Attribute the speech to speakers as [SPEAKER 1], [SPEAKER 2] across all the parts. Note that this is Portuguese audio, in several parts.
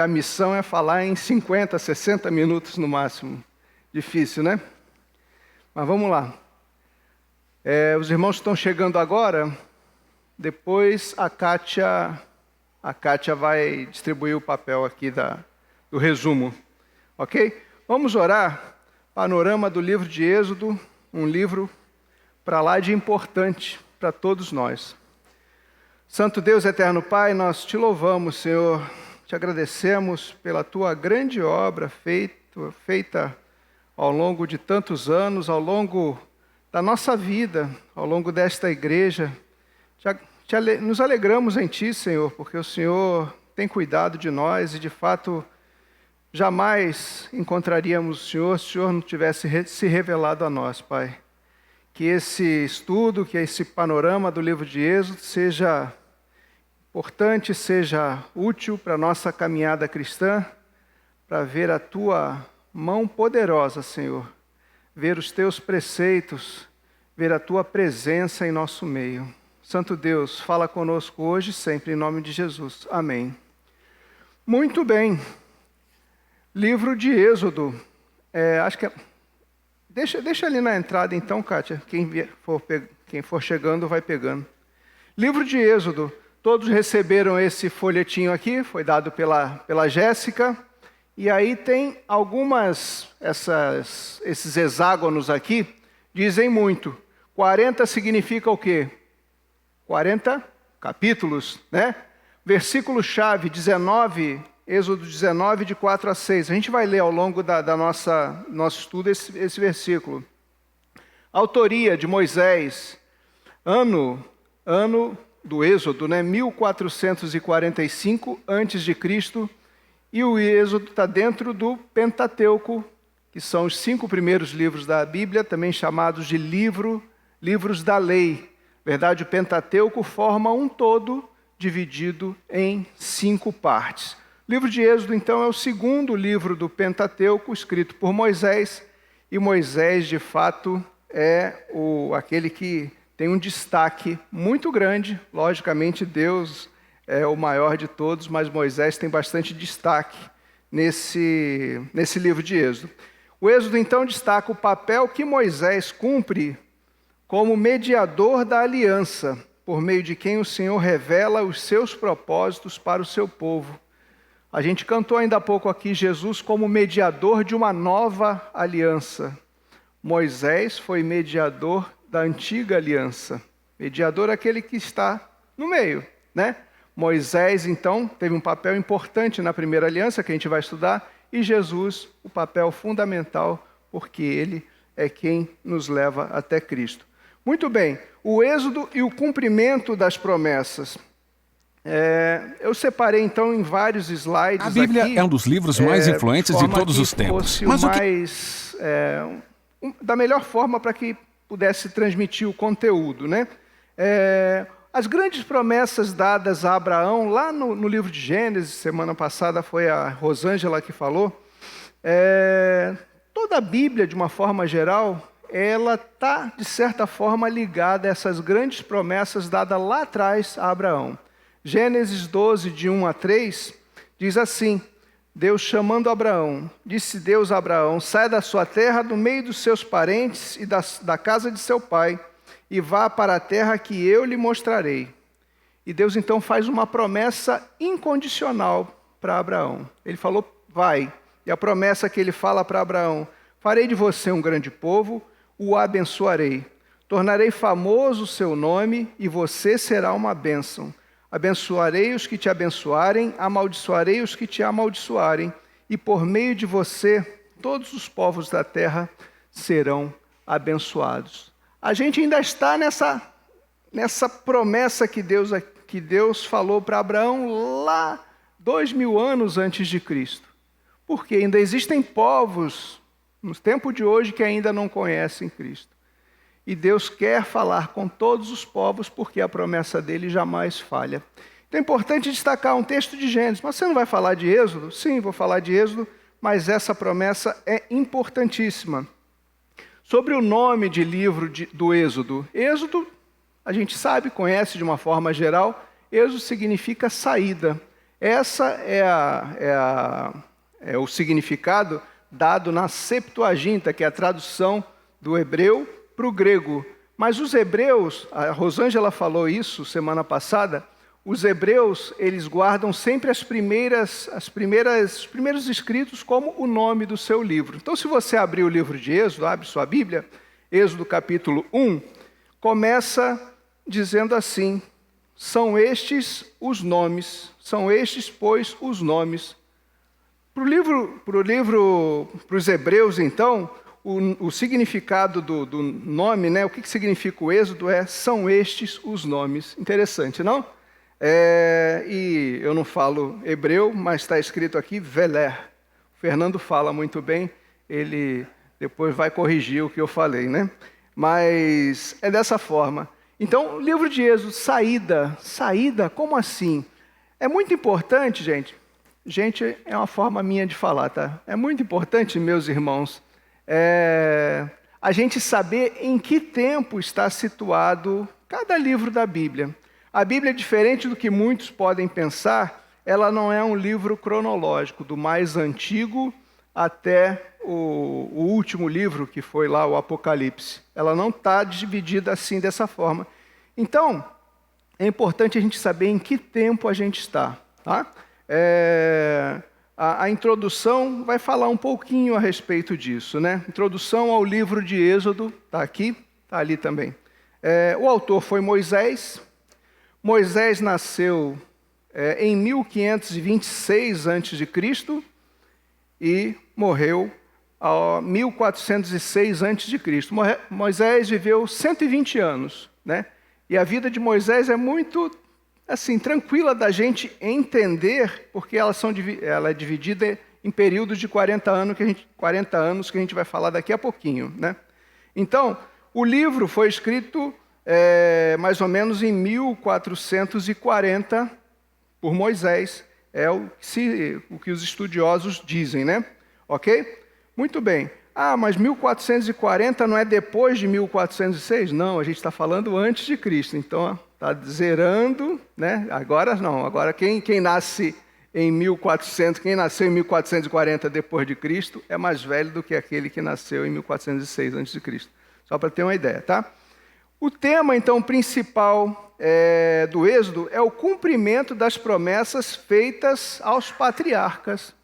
[SPEAKER 1] A missão é falar em 50, 60 minutos no máximo. Difícil, né? Mas vamos lá. Os irmãos estão chegando agora. Depois a Kátia vai distribuir o papel aqui do resumo. Ok? Vamos orar. Panorama do livro de Êxodo, um livro para lá de importante para todos nós. Santo Deus, eterno Pai, nós te louvamos, Senhor. Te agradecemos pela tua grande obra feita ao longo de tantos anos, ao longo da nossa vida, ao longo desta igreja. Nos alegramos em ti, Senhor, porque o Senhor tem cuidado de nós e, de fato, jamais encontraríamos o Senhor se o Senhor não tivesse se revelado a nós, Pai. Que esse estudo, que esse panorama do livro de Êxodo seja importante, seja útil para a nossa caminhada cristã, para ver a tua mão poderosa, Senhor, ver os teus preceitos, ver a tua presença em nosso meio. Santo Deus, fala conosco hoje e sempre, em nome de Jesus. Amém. Muito bem. Livro de Êxodo. Acho que deixa ali na entrada então, Kátia. Quem for chegando vai pegando. Livro de Êxodo. Todos receberam esse folhetinho aqui, foi dado pela Jéssica. E aí tem esses hexágonos aqui, dizem muito. 40 significa o quê? 40 capítulos, né? Versículo-chave 19, Êxodo 19, de 4 a 6. A gente vai ler ao longo nosso estudo esse versículo. Autoria de Moisés, ano do Êxodo, né? 1445 a.C., e o Êxodo está dentro do Pentateuco, que são os 5 primeiros livros da Bíblia, também chamados de livros da lei. Na verdade, o Pentateuco forma um todo dividido em 5 partes. O livro de Êxodo, então, é o segundo livro do Pentateuco, escrito por Moisés, e Moisés, de fato, é aquele que tem um destaque muito grande. Logicamente, Deus é o maior de todos, mas Moisés tem bastante destaque nesse livro de Êxodo. O Êxodo, então, destaca o papel que Moisés cumpre como mediador da aliança, por meio de quem o Senhor revela os seus propósitos para o seu povo. A gente cantou ainda há pouco aqui Jesus como mediador de uma nova aliança. Moisés foi mediador da antiga aliança. Mediador é aquele que está no meio, né? Moisés, então, teve um papel importante na primeira aliança, que a gente vai estudar, e Jesus, o papel fundamental, porque ele é quem nos leva até Cristo. Muito bem, o Êxodo e o cumprimento das promessas. Eu separei, então, em vários slides.
[SPEAKER 2] A Bíblia
[SPEAKER 1] aqui,
[SPEAKER 2] é um dos livros mais influentes de todos os tempos. Mas
[SPEAKER 1] da melhor forma para que pudesse transmitir o conteúdo, né? As grandes promessas dadas a Abraão, lá no livro de Gênesis, semana passada foi a Rosângela que falou, toda a Bíblia, de uma forma geral, ela está, de certa forma, ligada a essas grandes promessas dadas lá atrás a Abraão. Gênesis 12, de 1 a 3, diz assim: Deus chamando Abraão, disse Deus a Abraão: sai da sua terra, do meio dos seus parentes e da casa de seu pai, e vá para a terra que eu lhe mostrarei. E Deus então faz uma promessa incondicional para Abraão. Ele falou, vai. E a promessa que ele fala para Abraão: farei de você um grande povo, o abençoarei. Tornarei famoso o seu nome e você será uma bênção. Abençoarei os que te abençoarem, amaldiçoarei os que te amaldiçoarem, e por meio de você todos os povos da terra serão abençoados. A gente ainda está nessa promessa que Deus falou para Abraão lá 2000 anos antes de Cristo. Porque ainda existem povos no tempo de hoje que ainda não conhecem Cristo. E Deus quer falar com todos os povos porque a promessa dele jamais falha. Então é importante destacar um texto de Gênesis. Mas você não vai falar de Êxodo? Sim, vou falar de Êxodo, mas essa promessa é importantíssima. Sobre o nome de livro do Êxodo. Êxodo, a gente sabe, conhece de uma forma geral, Êxodo significa saída. Essa é o significado dado na Septuaginta, que é a tradução do hebreu para o grego. Mas os hebreus, a Rosângela falou isso semana passada, os hebreus, eles guardam sempre os primeiros escritos como o nome do seu livro. Então, se você abrir o livro de Êxodo, abre sua Bíblia, Êxodo capítulo 1, começa dizendo assim: são estes os nomes, são estes, pois, os nomes. Para os hebreus, então, o significado do nome, né? O que significa o Êxodo são estes os nomes. Interessante, não? E eu não falo hebreu, mas está escrito aqui Veler. O Fernando fala muito bem, ele depois vai corrigir o que eu falei, né? Mas é dessa forma. Então, o livro de Êxodo, saída, como assim? É muito importante, gente. Gente, é uma forma minha de falar, tá? É muito importante, meus irmãos, a gente saber em que tempo está situado cada livro da Bíblia. A Bíblia, diferente do que muitos podem pensar, ela não é um livro cronológico, do mais antigo até o último livro, que foi lá o Apocalipse. Ela não está dividida assim, dessa forma. Então, é importante a gente saber em que tempo a gente está, tá? A introdução vai falar um pouquinho a respeito disso, né? Introdução ao livro de Êxodo, está aqui, está ali também. O autor foi Moisés. Moisés nasceu em 1526 a.C. e morreu em 1406 a.C. Moisés viveu 120 anos, né? E a vida de Moisés é muito assim, tranquila da gente entender, porque ela é dividida em períodos de 40 anos que a gente vai falar daqui a pouquinho, né? Então, o livro foi escrito mais ou menos em 1440 por Moisés, o que os estudiosos dizem, né? Ok? Muito bem. Mas 1440 não é depois de 1406? Não, a gente está falando antes de Cristo. Então, está zerando, né? Agora não. Agora, quem nasce em 1400, quem nasceu em 1440 depois de Cristo, é mais velho do que aquele que nasceu em 1406 antes de Cristo. Só para ter uma ideia, tá? O tema, então, principal do Êxodo é o cumprimento das promessas feitas aos patriarcas.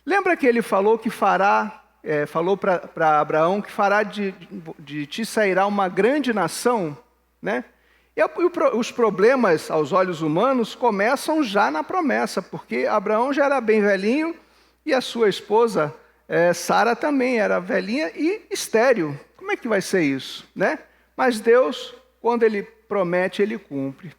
[SPEAKER 1] Lembra que ele falou que falou para Abraão que fará de ti sairá uma grande nação, né? E os problemas aos olhos humanos começam já na promessa, porque Abraão já era bem velhinho e a sua esposa Sara também era velhinha e estéril. Como é que vai ser isso, né? Mas Deus, quando Ele promete, Ele cumpre.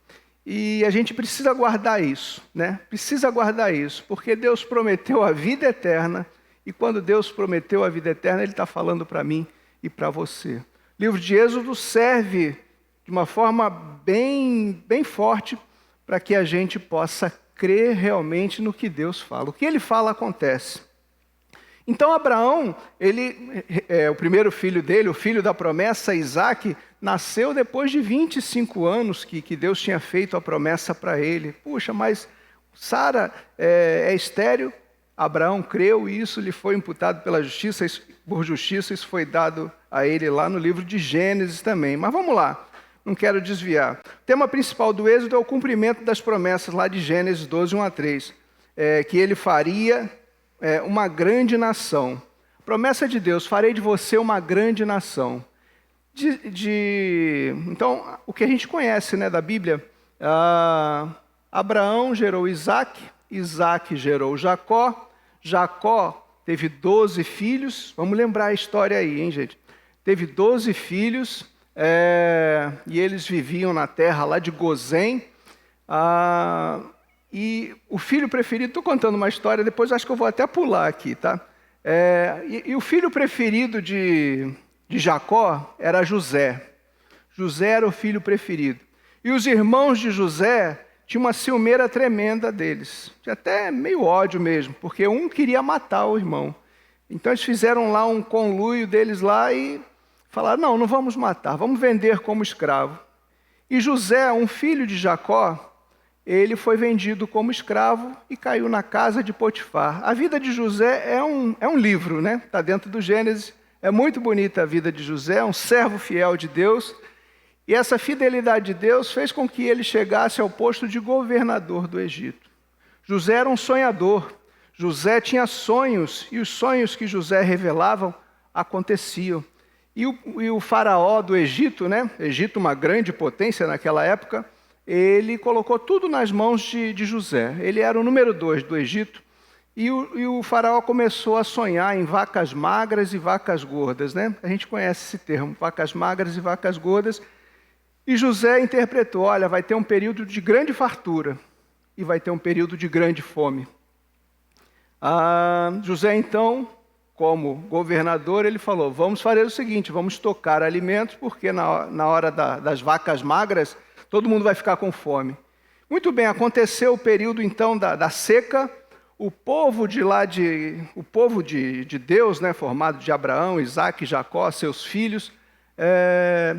[SPEAKER 1] E a gente precisa guardar isso, né? Precisa guardar isso, porque Deus prometeu a vida eterna, e quando Deus prometeu a vida eterna, Ele está falando para mim e para você. O livro de Êxodo serve de uma forma bem forte para que a gente possa crer realmente no que Deus fala. O que Ele fala acontece. Então Abraão, o primeiro filho dele, o filho da promessa, Isaque, nasceu depois de 25 anos que Deus tinha feito a promessa para ele. Puxa, mas Sara é estéril? Abraão creu e isso lhe foi imputado por justiça, isso foi dado a ele lá no livro de Gênesis também. Mas vamos lá, não quero desviar. O tema principal do Êxodo é o cumprimento das promessas lá de Gênesis 12, 1-3, que ele faria uma grande nação. Promessa de Deus, farei de você uma grande nação. Então, o que a gente conhece, né, da Bíblia, Abraão gerou Isaque, Isaque gerou Jacó, Jacó teve 12 filhos, vamos lembrar a história aí, hein, gente? Teve 12 filhos, e eles viviam na terra lá de Gozém, e o filho preferido, estou contando uma história, depois acho que eu vou até pular aqui, tá? E o filho preferido de Jacó era José. José era o filho preferido. E os irmãos de José tinham uma ciumeira tremenda deles. Tinha até meio ódio mesmo, porque um queria matar o irmão. Então eles fizeram lá um conluio deles lá e falaram, não vamos matar, vamos vender como escravo. E José, um filho de Jacó, ele foi vendido como escravo e caiu na casa de Potifar. A vida de José é um livro, né? Está dentro do Gênesis. É muito bonita a vida de José, um servo fiel de Deus. E essa fidelidade de Deus fez com que ele chegasse ao posto de governador do Egito. José era um sonhador. José tinha sonhos, e os sonhos que José revelava aconteciam. E o faraó do Egito, né? Egito, uma grande potência naquela época, ele colocou tudo nas mãos de José. Ele era o número 2 do Egito. E o faraó começou a sonhar em vacas magras e vacas gordas, né? A gente conhece esse termo, vacas magras e vacas gordas. E José interpretou, olha, vai ter um período de grande fartura e vai ter um período de grande fome. José, então, como governador, ele falou, vamos fazer o seguinte, vamos estocar alimentos, porque na hora das vacas magras, todo mundo vai ficar com fome. Muito bem, aconteceu o período, então, da seca. O povo de Deus, né, formado de Abraão, Isaac e Jacó, seus filhos,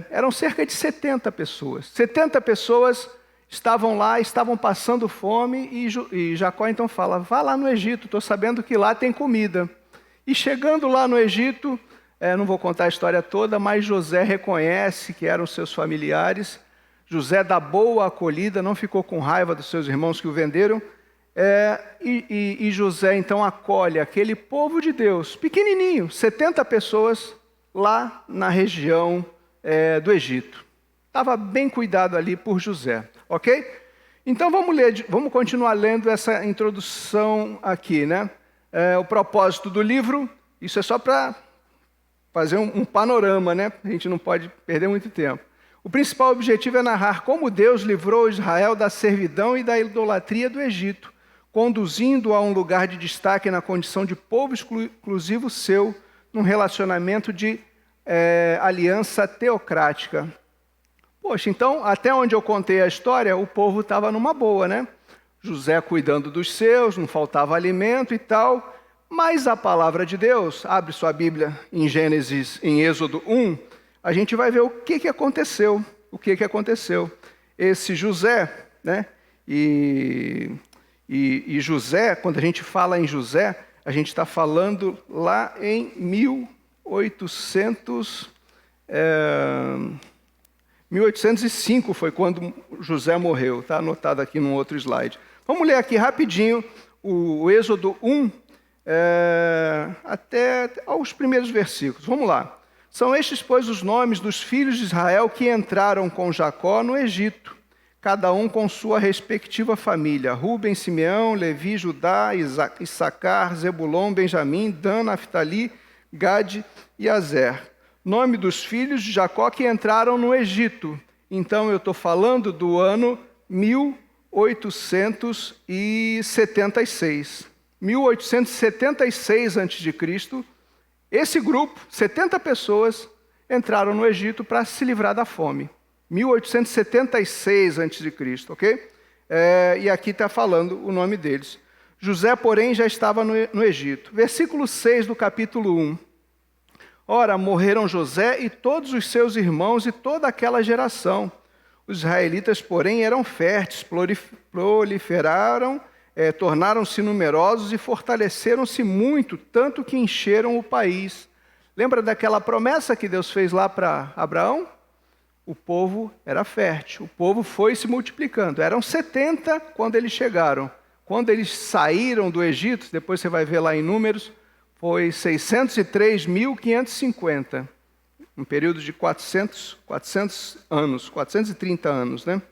[SPEAKER 1] eram cerca de 70 pessoas. 70 pessoas estavam lá, estavam passando fome, e Jacó então fala, vá lá no Egito, estou sabendo que lá tem comida. E chegando lá no Egito, não vou contar a história toda, mas José reconhece que eram seus familiares. José dá boa acolhida, não ficou com raiva dos seus irmãos que o venderam. E José então acolhe aquele povo de Deus, pequenininho, 70 pessoas lá na região do Egito. Estava bem cuidado ali por José, ok? Então vamos continuar lendo essa introdução aqui, né? O propósito do livro, isso é só para fazer um panorama, né? A gente não pode perder muito tempo. O principal objetivo é narrar como Deus livrou Israel da servidão e da idolatria do Egito, conduzindo a um lugar de destaque na condição de povo exclusivo seu, num relacionamento de aliança teocrática. Poxa, então, até onde eu contei a história, o povo estava numa boa, né? José cuidando dos seus, não faltava alimento e tal, mas a palavra de Deus, abre sua Bíblia em Êxodo 1, a gente vai ver o que aconteceu. O que aconteceu? Esse José, né? E José, quando a gente fala em José, a gente está falando lá em 1805 foi quando José morreu, está anotado aqui num outro slide. Vamos ler aqui rapidinho o Êxodo 1, até aos primeiros versículos. Vamos lá. São estes, pois, os nomes dos filhos de Israel que entraram com Jacó no Egito, cada um com sua respectiva família: Ruben, Simeão, Levi, Judá, Issacar, Zebulon, Benjamim, Dan, Naftali, Gade e Azer. Nome dos filhos de Jacó que entraram no Egito. Então eu estou falando do ano 1876. 1876 a.C., esse grupo, 70 pessoas, entraram no Egito para se livrar da fome. 1876 a.C., ok? E aqui está falando o nome deles. José, porém, já estava no Egito. Versículo 6 do capítulo 1. Ora, morreram José e todos os seus irmãos e toda aquela geração. Os israelitas, porém, eram férteis, proliferaram, tornaram-se numerosos e fortaleceram-se muito, tanto que encheram o país. Lembra daquela promessa que Deus fez lá para Abraão? O povo era fértil, o povo foi se multiplicando. Eram 70 quando eles chegaram. Quando eles saíram do Egito, depois você vai ver lá em Números, foi 603.550. Um período de 400 anos, 430 anos, né?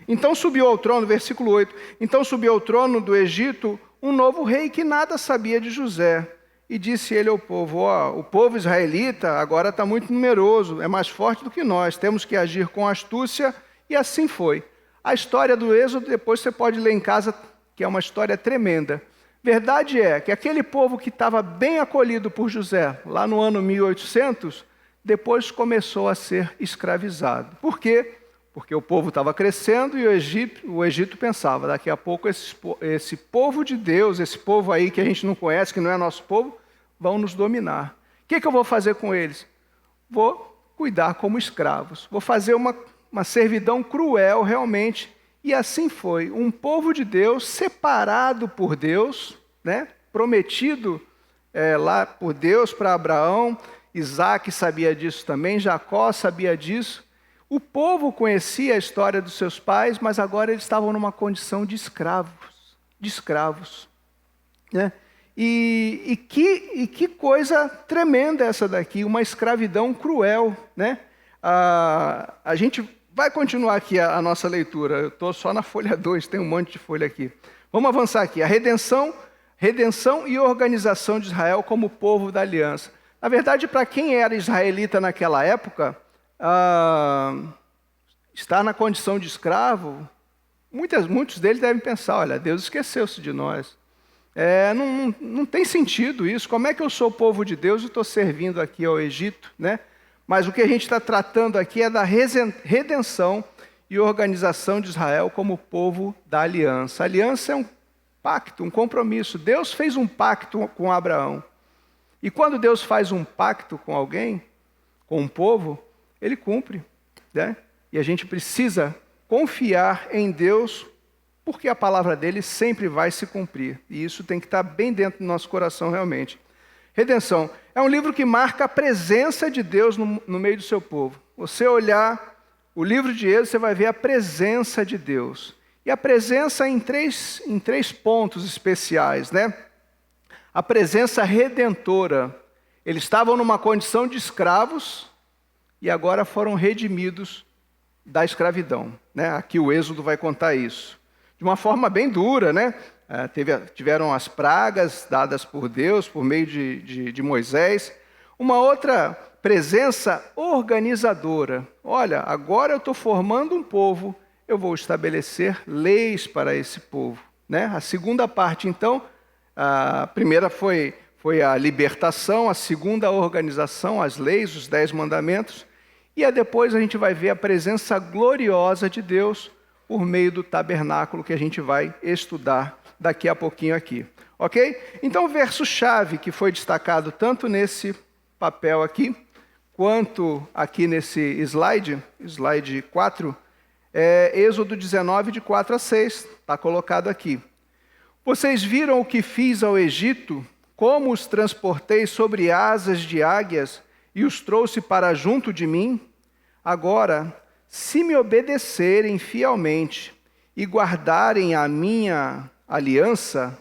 [SPEAKER 1] Então subiu ao trono, versículo 8, então subiu ao trono do Egito um novo rei que nada sabia de José. E disse ele ao povo, o povo israelita agora está muito numeroso, é mais forte do que nós, temos que agir com astúcia, e assim foi. A história do Êxodo, depois você pode ler em casa, que é uma história tremenda. Verdade é que aquele povo que estava bem acolhido por José, lá no ano 1800, depois começou a ser escravizado. Por quê? Porque o povo estava crescendo e o Egito pensava, daqui a pouco esse povo de Deus, esse povo aí que a gente não conhece, que não é nosso povo, vão nos dominar. O que eu vou fazer com eles? Vou cuidar como escravos. Vou fazer uma servidão cruel realmente E assim foi, um povo de Deus, separado por Deus, né? Prometido lá por Deus para Abraão. Isaac sabia disso também, Jacó sabia disso. O povo conhecia a história dos seus pais, mas agora eles estavam numa condição de escravos. Né? E que coisa tremenda essa daqui, uma escravidão cruel. Né? A gente vai continuar aqui a nossa leitura, eu estou só na folha 2, tem um monte de folha aqui. Vamos avançar aqui, a redenção e organização de Israel como povo da aliança. Na verdade, para quem era israelita naquela época, estar na condição de escravo, muitos deles devem pensar, olha, Deus esqueceu-se de nós. Não tem sentido isso, como é que eu sou povo de Deus e estou servindo aqui ao Egito, né? Mas o que a gente está tratando aqui é da redenção e organização de Israel como povo da aliança. A aliança é um pacto, um compromisso. Deus fez um pacto com Abraão. E quando Deus faz um pacto com alguém, com um povo, Ele cumpre. Né? E a gente precisa confiar em Deus, porque a palavra dele sempre vai se cumprir. E isso tem que estar bem dentro do nosso coração realmente. Redenção é um livro que marca a presença de Deus no meio do seu povo. Você olhar o livro de Êxodo, você vai ver a presença de Deus. E a presença em três pontos especiais, né? A presença redentora. Eles estavam numa condição de escravos e agora foram redimidos da escravidão. Né? Aqui o Êxodo vai contar isso. De uma forma bem dura, né? Tiveram as pragas dadas por Deus, por meio de Moisés. Uma outra presença organizadora. Olha, agora eu estou formando um povo, eu vou estabelecer leis para esse povo. Né? A segunda parte, então, a primeira foi a libertação, a segunda a organização, as leis, os 10 mandamentos, e depois a gente vai ver a presença gloriosa de Deus por meio do tabernáculo que a gente vai estudar daqui a pouquinho aqui. Ok? Então o verso-chave que foi destacado tanto nesse papel aqui, quanto aqui nesse slide 4, é Êxodo 19, de 4 a 6, está colocado aqui. Vocês viram o que fiz ao Egito, como os transportei sobre asas de águias e os trouxe para junto de mim? Agora, se me obedecerem fielmente e guardarem a minha aliança,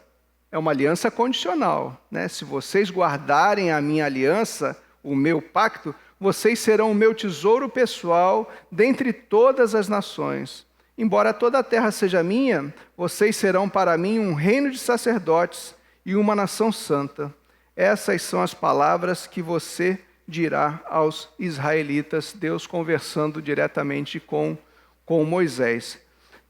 [SPEAKER 1] é uma aliança condicional, né? Se vocês guardarem a minha aliança, o meu pacto, vocês serão o meu tesouro pessoal dentre todas as nações. Embora toda a terra seja minha, vocês serão para mim um reino de sacerdotes e uma nação santa. Essas são as palavras que você dirá aos israelitas, Deus conversando diretamente com Moisés.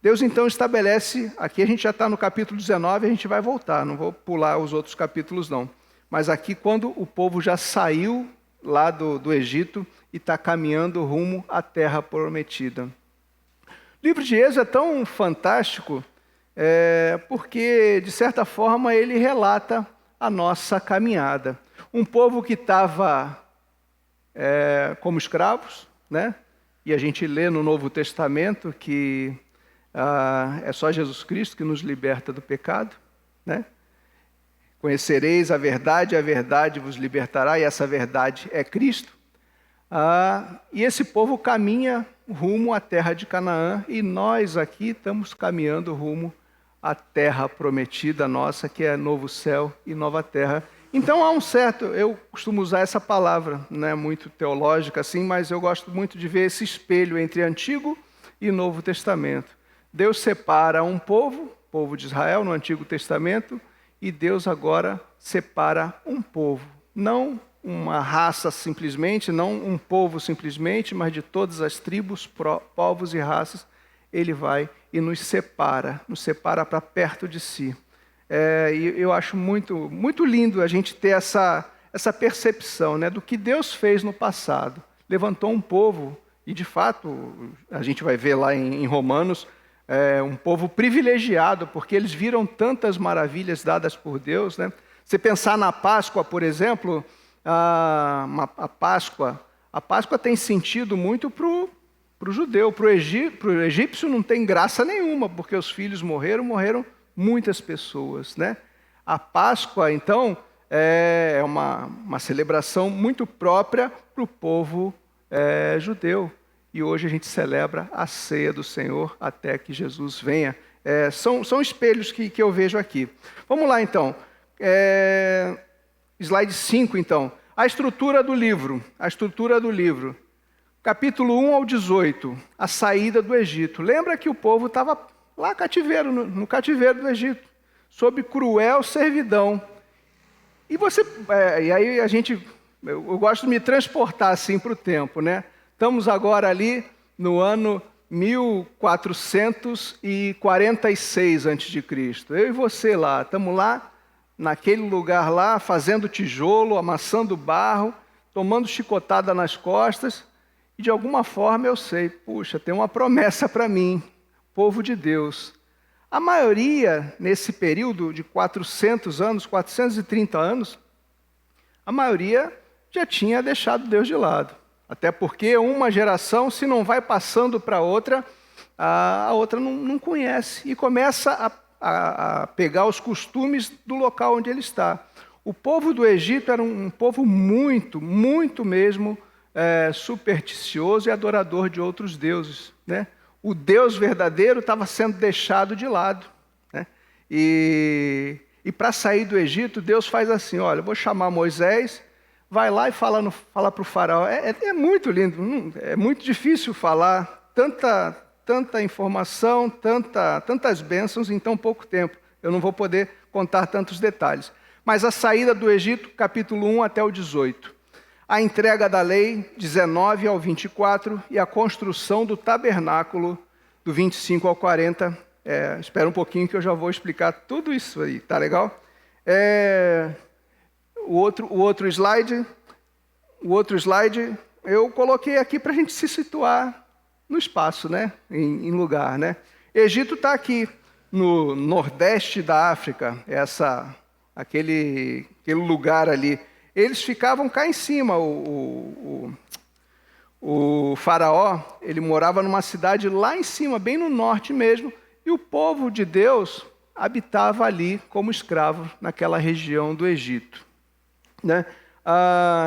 [SPEAKER 1] Deus então estabelece, aqui a gente já está no capítulo 19, a gente vai voltar, não vou pular os outros capítulos não. Mas aqui quando o povo já saiu lá do Egito e está caminhando rumo à terra prometida. O livro de Êxodo é tão fantástico porque, de certa forma, ele relata a nossa caminhada. Um povo que estava como escravos, né? E a gente lê no Novo Testamento que é só Jesus Cristo que nos liberta do pecado, né? Conhecereis a verdade vos libertará, e essa verdade é Cristo. E esse povo caminha rumo à terra de Canaã, e nós aqui estamos caminhando rumo à terra prometida nossa, que é novo céu e nova terra. Então há um certo, eu costumo usar essa palavra, não é muito teológica assim, mas eu gosto muito de ver esse espelho entre Antigo e Novo Testamento. Deus separa um povo de Israel no Antigo Testamento, e Deus agora separa um povo, não uma raça simplesmente, não um povo simplesmente, mas de todas as tribos, povos e raças, Ele vai e nos separa para perto de si. E eu acho muito, muito lindo a gente ter essa percepção, né, do que Deus fez no passado. Levantou um povo, e de fato, a gente vai ver lá em Romanos, um povo privilegiado, porque eles viram tantas maravilhas dadas por Deus. Né? Você pensar na Páscoa, por exemplo, a Páscoa tem sentido muito para para o judeu. Para o egípcio não tem graça nenhuma, porque os filhos morreram muitas pessoas, né? A Páscoa, então, é uma celebração muito própria para o povo judeu. E hoje a gente celebra a ceia do Senhor até que Jesus venha. São espelhos que eu vejo aqui. Vamos lá, então. Slide 5, então. A estrutura do livro. Capítulo 1 ao 18. A saída do Egito. Lembra que o povo estava lá cativeiro, no cativeiro do Egito, sob cruel servidão. E aí eu gosto de me transportar assim para o tempo, né? Estamos agora ali no ano 1446 a.C. Eu e você lá, estamos lá, naquele lugar lá, fazendo tijolo, amassando barro, tomando chicotada nas costas, e de alguma forma eu sei, puxa, tem uma promessa para mim, povo de Deus. A maioria, nesse período de 400 anos, 430 anos, a maioria já tinha deixado Deus de lado. Até porque uma geração, se não vai passando para outra, a outra não conhece e começa a pegar os costumes do local onde ele está. O povo do Egito era um povo muito mesmo supersticioso e adorador de outros deuses, né? O Deus verdadeiro estava sendo deixado de lado, né? E para sair do Egito, Deus faz assim, olha, eu vou chamar Moisés, vai lá e fala para o faraó. É muito lindo, é muito difícil falar tanta informação, tantas bênçãos em tão pouco tempo. Eu não vou poder contar tantos detalhes. Mas a saída do Egito, capítulo 1 até o 18. A entrega da lei, 19 ao 24, e a construção do tabernáculo, do 25 ao 40. Espera um pouquinho que eu já vou explicar tudo isso aí, tá legal? O outro slide, eu coloquei aqui para a gente se situar no espaço, né? Em lugar, né? Egito está aqui no nordeste da África, aquele lugar ali. Eles ficavam cá em cima. O faraó, ele morava numa cidade lá em cima, bem no norte mesmo, e o povo de Deus habitava ali como escravo naquela região do Egito. Né?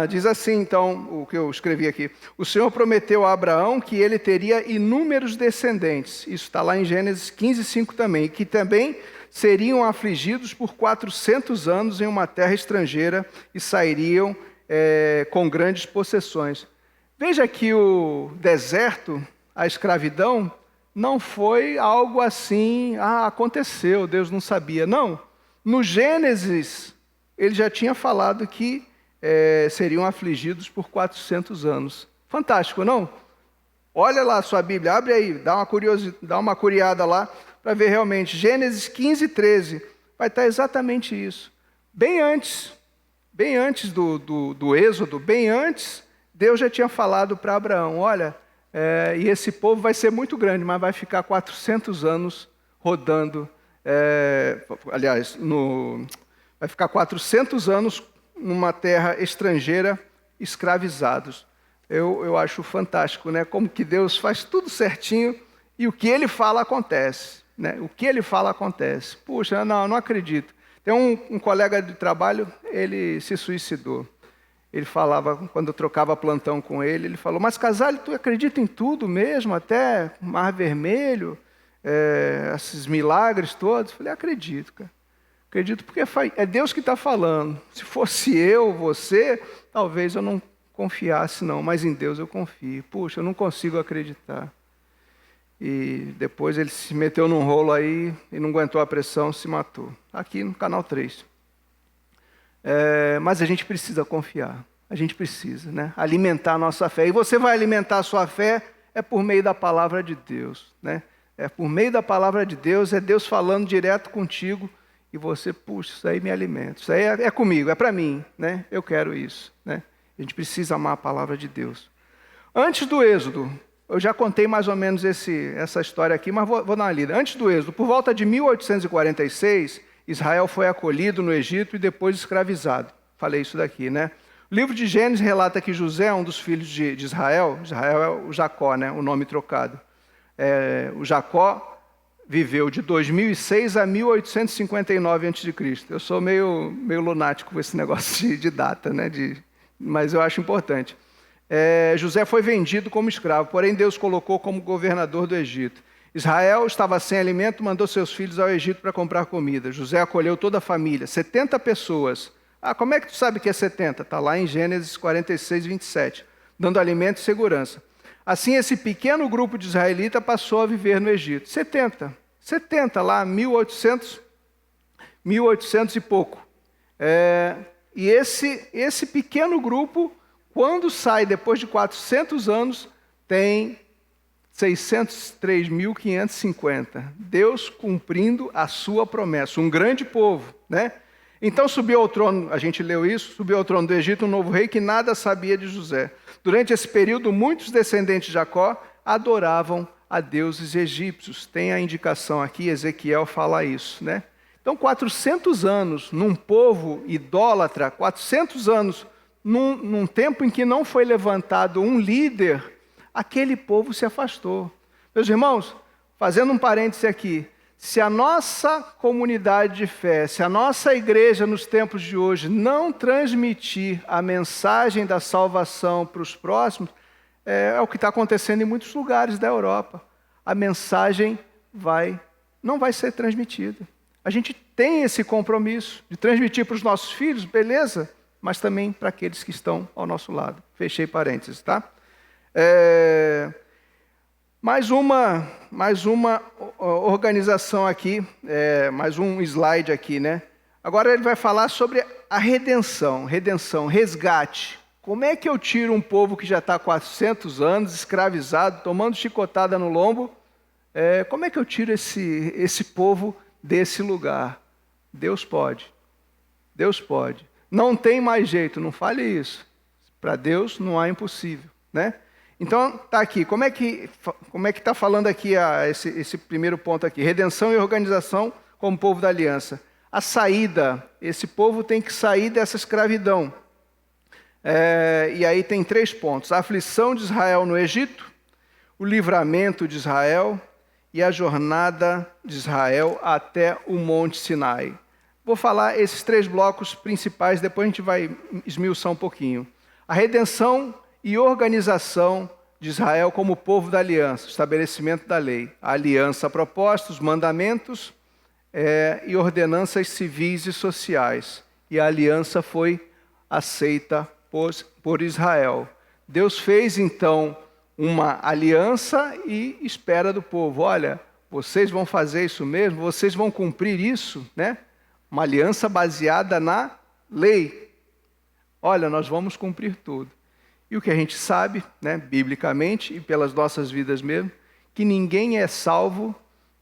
[SPEAKER 1] Diz assim, então, o que eu escrevi aqui. O Senhor prometeu a Abraão que ele teria inúmeros descendentes. Isso está lá em Gênesis 15:5 também. Que também seriam afligidos por 400 anos em uma terra estrangeira e sairiam com grandes possessões. Veja que o deserto, a escravidão, não foi algo assim, aconteceu, Deus não sabia. Não, no Gênesis, ele já tinha falado que seriam afligidos por 400 anos. Fantástico, não? Olha lá a sua Bíblia, abre aí, dá uma curiada lá, para ver realmente. Gênesis 15:13, vai estar exatamente isso. Bem antes do Êxodo, bem antes, Deus já tinha falado para Abraão, olha, e esse povo vai ser muito grande, mas vai ficar 400 anos rodando, vai ficar 400 anos numa terra estrangeira, escravizados. Eu acho fantástico, né? Como que Deus faz tudo certinho e o que Ele fala acontece. Né? O que Ele fala acontece. Puxa, não acredito. Tem um colega de trabalho, ele se suicidou. Ele falava, quando eu trocava plantão com ele, ele falou, mas Casale, tu acredita em tudo mesmo, até Mar Vermelho, esses milagres todos? Eu falei, acredito, cara. Acredito porque é Deus que está falando. Se fosse eu, você, talvez eu não confiasse não, mas em Deus eu confio. Puxa, eu não consigo acreditar. E depois ele se meteu num rolo aí e não aguentou a pressão, se matou. Aqui no canal 3. Mas a gente precisa confiar. A gente precisa, né? Alimentar a nossa fé. E você vai alimentar a sua fé por meio da palavra de Deus, né? Por meio da palavra de Deus, é Deus falando direto contigo. E você, puxa, isso aí me alimenta. Isso aí é comigo, é para mim, né? Eu quero isso, né? A gente precisa amar a palavra de Deus. Antes do Êxodo, eu já contei mais ou menos essa história aqui, mas vou dar uma lida. Antes do Êxodo, por volta de 1846, Israel foi acolhido no Egito e depois escravizado. Falei isso daqui, né? O livro de Gênesis relata que José é um dos filhos de Israel. Israel é o Jacó, né? O nome trocado. O Jacó viveu de 2006 a 1859 a.C. Eu sou meio lunático com esse negócio de data, né? Mas eu acho importante. José foi vendido como escravo, porém Deus colocou como governador do Egito. Israel estava sem alimento, mandou seus filhos ao Egito para comprar comida. José acolheu toda a família, 70 pessoas. Como é que tu sabe que é 70? Está lá em Gênesis 46, 27, dando alimento e segurança. Assim, esse pequeno grupo de israelitas passou a viver no Egito. 70 lá, 1800 e pouco. E esse pequeno grupo, quando sai depois de 400 anos, tem 603.550. Deus cumprindo a sua promessa, um grande povo, né? Então subiu ao trono, a gente leu isso, subiu ao trono do Egito um novo rei que nada sabia de José. Durante esse período, muitos descendentes de Jacó adoravam a deuses egípcios. Tem a indicação aqui, Ezequiel fala isso, né? Então 400 anos num povo idólatra, 400 anos num tempo em que não foi levantado um líder, aquele povo se afastou. Meus irmãos, fazendo um parêntese aqui, se a nossa comunidade de fé, se a nossa igreja nos tempos de hoje não transmitir a mensagem da salvação para os próximos, é o que está acontecendo em muitos lugares da Europa. A mensagem não vai ser transmitida. A gente tem esse compromisso de transmitir para os nossos filhos, beleza, mas também para aqueles que estão ao nosso lado. Fechei parênteses, tá? Mais uma organização aqui, mais um slide aqui, né? Agora ele vai falar sobre a redenção, resgate. Como é que eu tiro um povo que já está há 400 anos, escravizado, tomando chicotada no lombo? Como é que eu tiro esse povo desse lugar? Deus pode. Deus pode. Não tem mais jeito, não fale isso. Para Deus não há impossível, né? Então, está aqui. Como é que está falando aqui esse primeiro ponto aqui? Redenção e organização como povo da aliança. A saída, esse povo tem que sair dessa escravidão. E aí tem 3 pontos. A aflição de Israel no Egito, o livramento de Israel e a jornada de Israel até o Monte Sinai. Vou falar esses 3 blocos principais, depois a gente vai esmiuçar um pouquinho. A redenção e organização de Israel como povo da aliança, estabelecimento da lei. A aliança proposta, os mandamentos e ordenanças civis e sociais. E a aliança foi aceita por Israel. Deus fez então uma aliança e espera do povo. Olha, vocês vão fazer isso mesmo? Vocês vão cumprir isso, né? Uma aliança baseada na lei. Olha, nós vamos cumprir tudo. E o que a gente sabe, né, biblicamente e pelas nossas vidas mesmo, que ninguém é salvo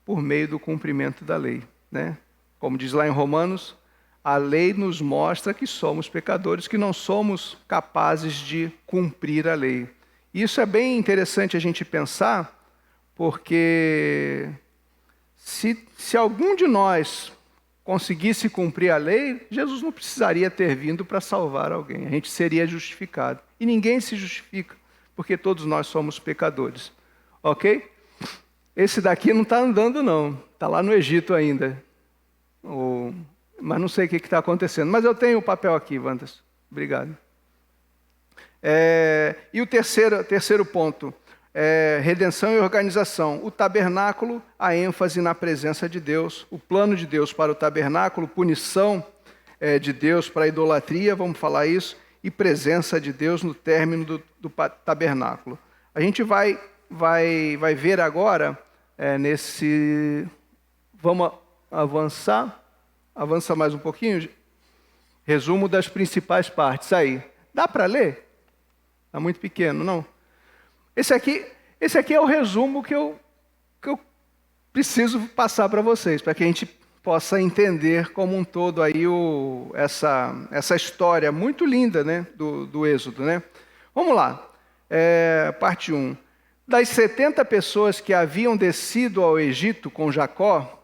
[SPEAKER 1] por meio do cumprimento da lei, né? Como diz lá em Romanos, a lei nos mostra que somos pecadores, que não somos capazes de cumprir a lei. Isso é bem interessante a gente pensar, porque se algum de nós conseguisse cumprir a lei, Jesus não precisaria ter vindo para salvar alguém. A gente seria justificado. E ninguém se justifica, porque todos nós somos pecadores. Ok? Esse daqui não está andando, não. Está lá no Egito ainda. Mas não sei o que está acontecendo. Mas eu tenho o papel aqui, Wanderson. Obrigado. E o terceiro ponto, redenção e organização. O tabernáculo, a ênfase na presença de Deus. O plano de Deus para o tabernáculo, punição de Deus para a idolatria, vamos falar isso, e presença de Deus no término do tabernáculo. A gente vai ver agora Vamos avançar. Avança mais um pouquinho. Resumo das principais partes. Aí, dá para ler? Está muito pequeno, não? Esse aqui é o resumo que eu preciso passar para vocês, para que a gente possa entender como um todo aí essa história muito linda, né, do Êxodo, né? Vamos lá. Parte 1. Das 70 pessoas que haviam descido ao Egito com Jacó,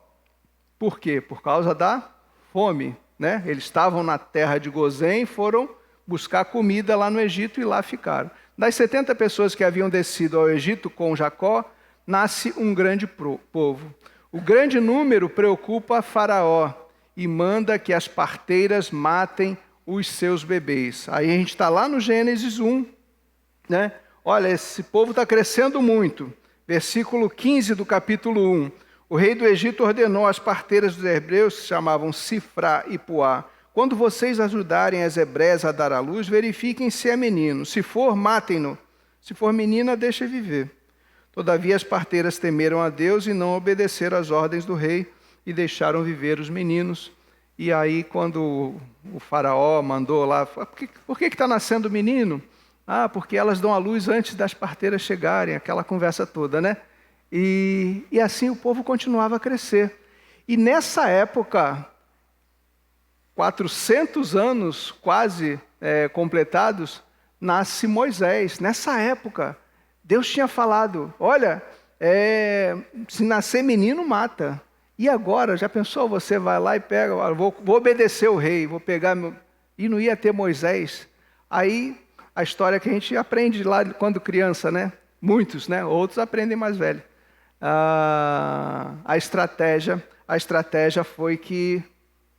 [SPEAKER 1] por quê? Por causa da fome, né? Eles estavam na terra de Gozém e foram buscar comida lá no Egito e lá ficaram. Das 70 pessoas que haviam descido ao Egito com Jacó, nasce um grande povo. O grande número preocupa Faraó e manda que as parteiras matem os seus bebês. Aí a gente está lá no Gênesis 1, né? Olha, esse povo está crescendo muito. Versículo 15 do capítulo 1. O rei do Egito ordenou às parteiras dos hebreus, que se chamavam Sifrá e Puá: quando vocês ajudarem as hebreias a dar à luz, verifiquem se é menino. Se for, matem-no. Se for menina, deixe viver. Todavia as parteiras temeram a Deus e não obedeceram às ordens do rei e deixaram viver os meninos. E aí, quando o faraó mandou lá, por que está nascendo menino? Ah, porque elas dão à luz antes das parteiras chegarem, aquela conversa toda, né? E assim o povo continuava a crescer. E nessa época, 400 anos quase completados, nasce Moisés. Nessa época, Deus tinha falado, olha, se nascer menino, mata. E agora, já pensou, você vai lá e pega, vou obedecer o rei, vou pegar, e não ia ter Moisés. Aí, a história que a gente aprende lá quando criança, né? Muitos, né? Outros aprendem mais velho. A estratégia foi que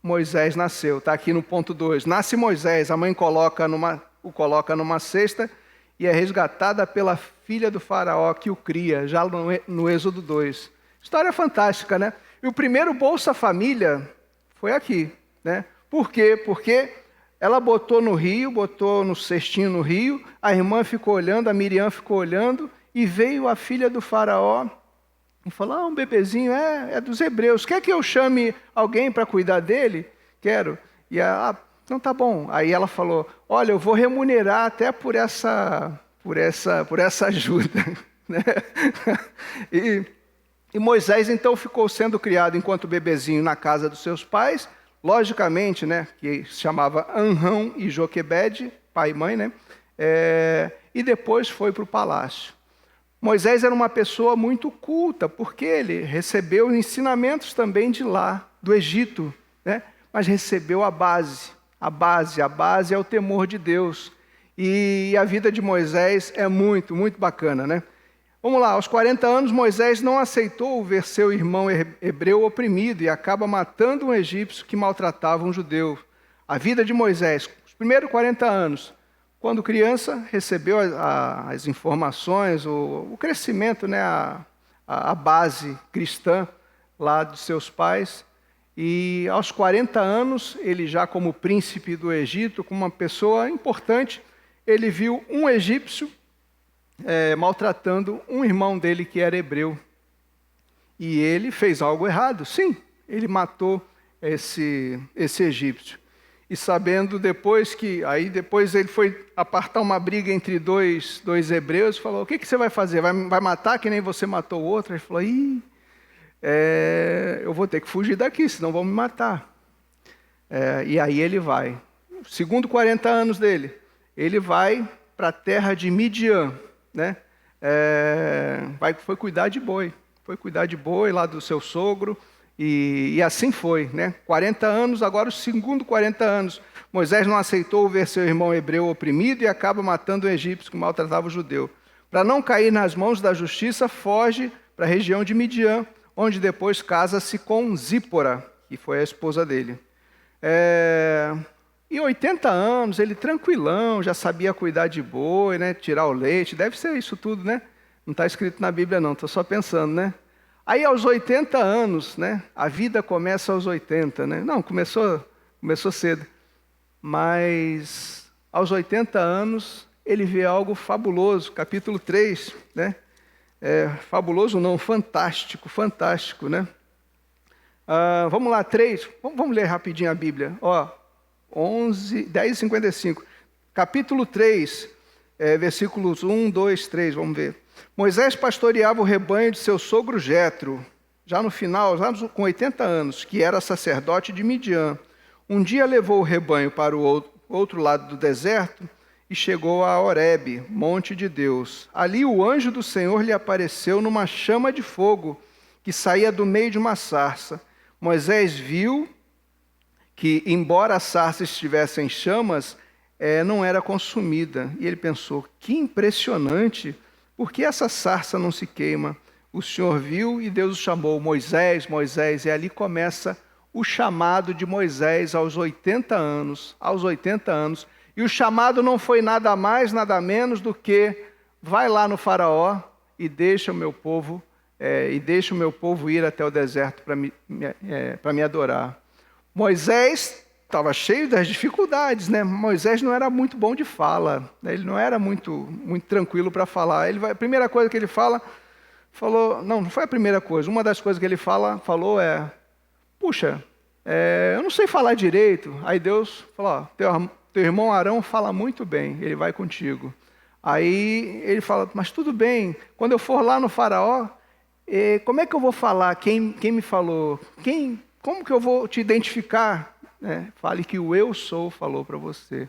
[SPEAKER 1] Moisés nasceu. Está aqui no ponto 2. Nasce Moisés, a mãe o coloca numa cesta e é resgatada pela filha do faraó que o cria, já no Êxodo 2. História fantástica, né? E o primeiro Bolsa Família foi aqui, né? Por quê? Porque ela botou no rio, botou no cestinho no rio, a irmã ficou olhando, a Miriam ficou olhando, e veio a filha do faraó e falou, um bebezinho é dos hebreus, quer que eu chame alguém para cuidar dele? Quero. E ela, então tá bom. Aí ela falou, olha, eu vou remunerar até por essa ajuda. Né? E Moisés então ficou sendo criado enquanto bebezinho na casa dos seus pais, logicamente, né, que se chamava Anrão e Joquebede, pai e mãe, né? E depois foi para o palácio. Moisés era uma pessoa muito culta, porque ele recebeu ensinamentos também de lá, do Egito, né? Mas recebeu a base. A base é o temor de Deus. E a vida de Moisés é muito, muito bacana, né? Vamos lá, aos 40 anos, Moisés não aceitou ver seu irmão hebreu oprimido e acaba matando um egípcio que maltratava um judeu. A vida de Moisés, os primeiros 40 anos, quando criança, recebeu as informações, o crescimento, né, a base cristã lá dos seus pais. E aos 40 anos, ele já como príncipe do Egito, como uma pessoa importante, ele viu um egípcio maltratando um irmão dele que era hebreu. E ele fez algo errado, sim, ele matou esse egípcio. E sabendo depois depois ele foi apartar uma briga entre dois hebreus, falou, o que você vai fazer? Vai matar que nem você matou o outro? Ele falou, eu vou ter que fugir daqui, senão vão me matar. E aí ele vai. Segundo 40 anos dele, ele vai para a terra de Midian, né? Foi cuidar de boi. Foi cuidar de boi lá do seu sogro. E assim foi, né? 40 anos, agora os segundos 40 anos. Moisés não aceitou ver seu irmão hebreu oprimido e acaba matando um egípcio que maltratava o judeu. Para não cair nas mãos da justiça, foge para a região de Midian, onde depois casa-se com Zípora, que foi a esposa dele. E 80 anos, ele tranquilão, já sabia cuidar de boi, né? Tirar o leite, deve ser isso tudo, né? Não está escrito na Bíblia não, estou só pensando, né? Aí aos 80 anos, né? A vida começa aos 80, né? Não, começou cedo. Mas aos 80 anos, ele vê algo fabuloso, capítulo 3, né? Fabuloso não, fantástico, né? Vamos lá, 3, vamos ler rapidinho a Bíblia. 10:55. Capítulo 3, versículos 1, 2, 3, vamos ver. Moisés pastoreava o rebanho de seu sogro Jetro, já no final, já com 80 anos, que era sacerdote de Midian. Um dia levou o rebanho para o outro lado do deserto e chegou a Horebe, monte de Deus. Ali o anjo do Senhor lhe apareceu numa chama de fogo que saía do meio de uma sarça. Moisés viu que, embora a sarça estivesse em chamas, não era consumida. E ele pensou, que impressionante, por que essa sarça não se queima? O Senhor viu e Deus o chamou, Moisés, Moisés, e ali começa o chamado de Moisés aos 80 anos, e o chamado não foi nada mais, nada menos do que, vai lá no faraó e deixa o meu povo ir até o deserto para me adorar. Moisés estava cheio das dificuldades, né? Moisés não era muito bom de fala, né? Ele não era muito tranquilo para falar. A primeira coisa que ele falou, não foi a primeira coisa, uma das coisas que ele falou é, puxa, eu não sei falar direito. Aí Deus falou, teu irmão Arão fala muito bem, ele vai contigo. Aí ele fala, mas tudo bem, quando eu for lá no faraó, como é que eu vou falar? Quem me falou? Como que eu vou te identificar? Fale que o eu sou falou para você.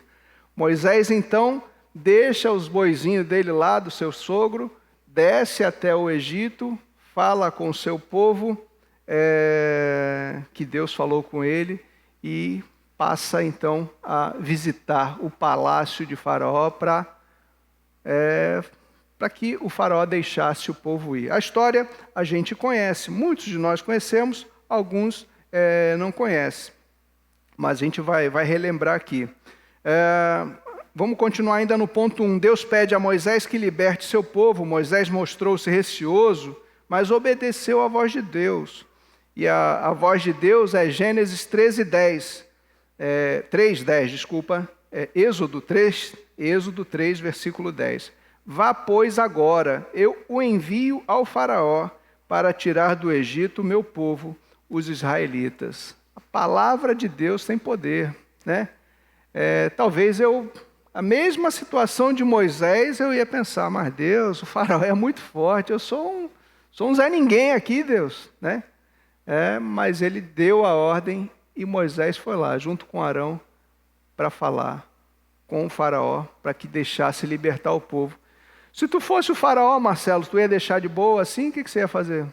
[SPEAKER 1] Moisés então deixa os boizinhos dele lá, do seu sogro, desce até o Egito, fala com o seu povo, que Deus falou com ele, e passa então a visitar o palácio de Faraó para que o faraó deixasse o povo ir. A história a gente conhece, muitos de nós conhecemos, alguns não conhecem. Mas a gente vai relembrar aqui. Vamos continuar ainda no ponto 1. Deus pede a Moisés que liberte seu povo. Moisés mostrou-se receoso, mas obedeceu à voz de Deus. E a voz de Deus é Gênesis 3:10. 3:10, desculpa. Êxodo 3, versículo 10. Vá, pois, agora, eu o envio ao faraó para tirar do Egito o meu povo, os israelitas. A palavra de Deus tem poder, né? Talvez a mesma situação de Moisés, eu ia pensar, mas Deus, o faraó é muito forte, eu sou um Zé Ninguém aqui, Deus, né? Mas ele deu a ordem e Moisés foi lá, junto com Arão, para falar com o faraó, para que deixasse libertar o povo. Se tu fosse o faraó, Marcelo, tu ia deixar de boa assim? O que você ia fazer?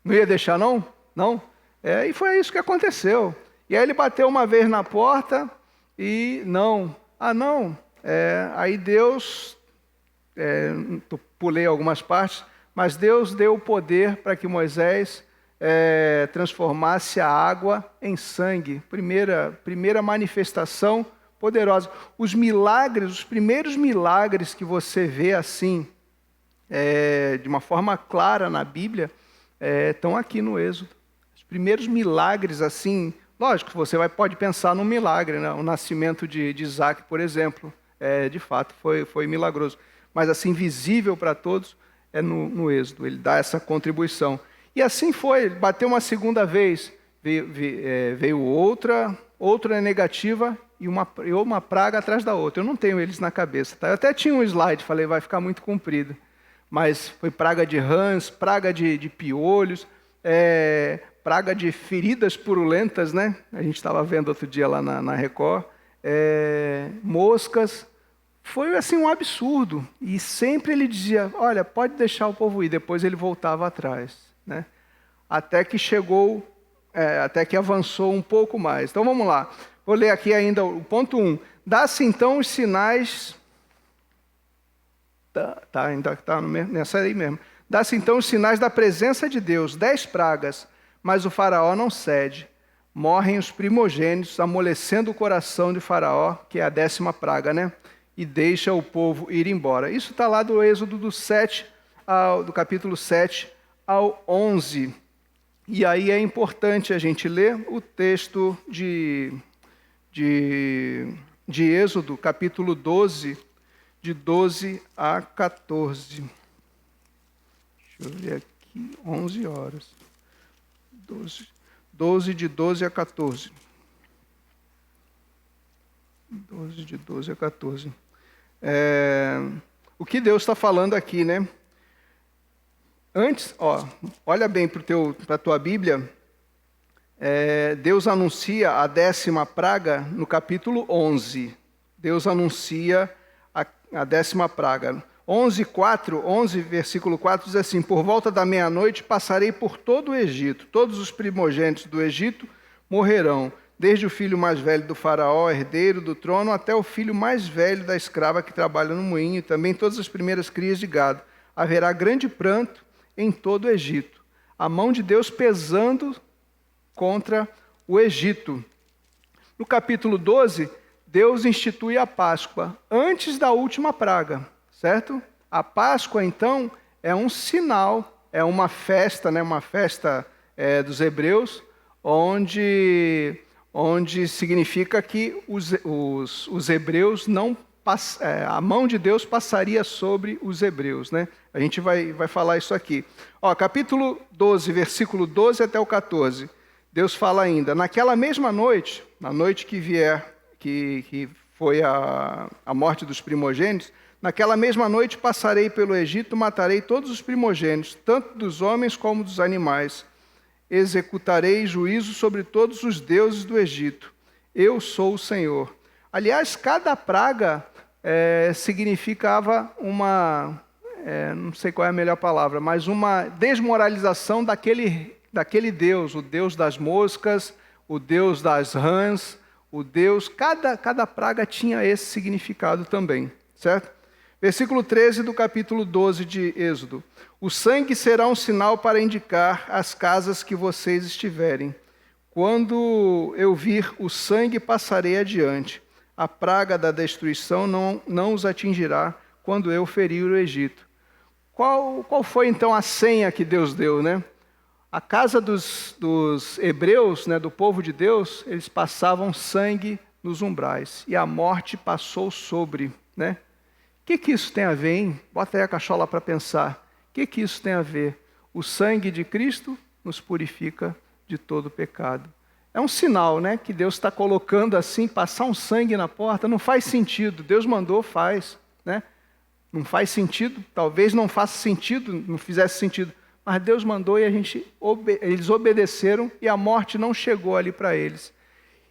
[SPEAKER 1] Não ia deixar, não? Não? E foi isso que aconteceu. E aí ele bateu uma vez na porta e não. Não. Aí Deus, pulei algumas partes, mas Deus deu o poder para que Moisés transformasse a água em sangue. Primeira manifestação poderosa. Os primeiros milagres que você vê assim, de uma forma clara na Bíblia, estão aqui no Êxodo. Os primeiros milagres assim, lógico, você pode pensar num milagre, né? O nascimento de Isaac, por exemplo, de fato foi milagroso. Mas assim, visível para todos, no Êxodo, ele dá essa contribuição. E assim foi, ele bateu uma segunda vez, veio outra negativa, e uma praga atrás da outra. Eu não tenho eles na cabeça, tá? Eu até tinha um slide, falei, vai ficar muito comprido. Mas foi praga de rãs, praga de piolhos, praga de feridas purulentas, né? A gente estava vendo outro dia lá na Record. Moscas. Foi assim um absurdo. E sempre ele dizia, olha, pode deixar o povo ir. Depois ele voltava atrás, né? Até que avançou um pouco mais. Então vamos lá. Vou ler aqui ainda o ponto 1. Dá-se então os sinais... ainda está nessa aí mesmo. Dá-se então os sinais da presença de Deus, 10 pragas, mas o faraó não cede. Morrem os primogênitos, amolecendo o coração de faraó, que é a 10ª praga, né? E deixa o povo ir embora. Isso está lá do Êxodo do capítulo 7 ao 11. E aí é importante a gente ler o texto de Êxodo, capítulo 12, de 12 a 14. Deixa eu ver aqui, 11 horas. 12 de 12 a 14. 12 de 12 a 14. O que Deus está falando aqui, né? Antes, olha bem para a tua Bíblia. Deus anuncia a 10ª praga no capítulo 11. Deus anuncia a 10ª praga. 11, versículo 4 diz assim: por volta da meia-noite passarei por todo o Egito, todos os primogênitos do Egito morrerão, desde o filho mais velho do faraó, herdeiro do trono, até o filho mais velho da escrava que trabalha no moinho, e também todas as primeiras crias de gado. Haverá grande pranto em todo o Egito, a mão de Deus pesando contra o Egito. No capítulo 12, Deus institui a Páscoa, antes da última praga, certo? A Páscoa, então, é um sinal, é uma festa, né? Uma festa dos hebreus, onde significa que os hebreus não a mão de Deus passaria sobre os hebreus, né? A gente vai falar isso aqui. Capítulo 12, versículo 12 até o 14. Deus fala ainda: naquela mesma noite, na noite que vier, que foi a morte dos primogênitos, naquela mesma noite passarei pelo Egito, matarei todos os primogênitos, tanto dos homens como dos animais. Executarei juízo sobre todos os deuses do Egito. Eu sou o Senhor. Aliás, cada praga significava uma, não sei qual é a melhor palavra, mas uma desmoralização daquele Deus, o Deus das moscas, o Deus das rãs, o Deus, cada praga tinha esse significado também, certo? Versículo 13 do capítulo 12 de Êxodo. O sangue será um sinal para indicar as casas que vocês estiverem. Quando eu vir o sangue, passarei adiante. A praga da destruição não os atingirá quando eu ferir o Egito. Qual foi então a senha que Deus deu, né? A casa dos hebreus, né, do povo de Deus, eles passavam sangue nos umbrais. E a morte passou sobre, né? O que isso tem a ver, hein? Bota aí a cachola para pensar. O que isso tem a ver? O sangue de Cristo nos purifica de todo pecado. É um sinal, né, que Deus está colocando assim, passar um sangue na porta. Não faz sentido. Deus mandou, faz, né? Não faz sentido. Talvez não faça sentido, não fizesse sentido. Mas Deus mandou e eles obedeceram e a morte não chegou ali para eles.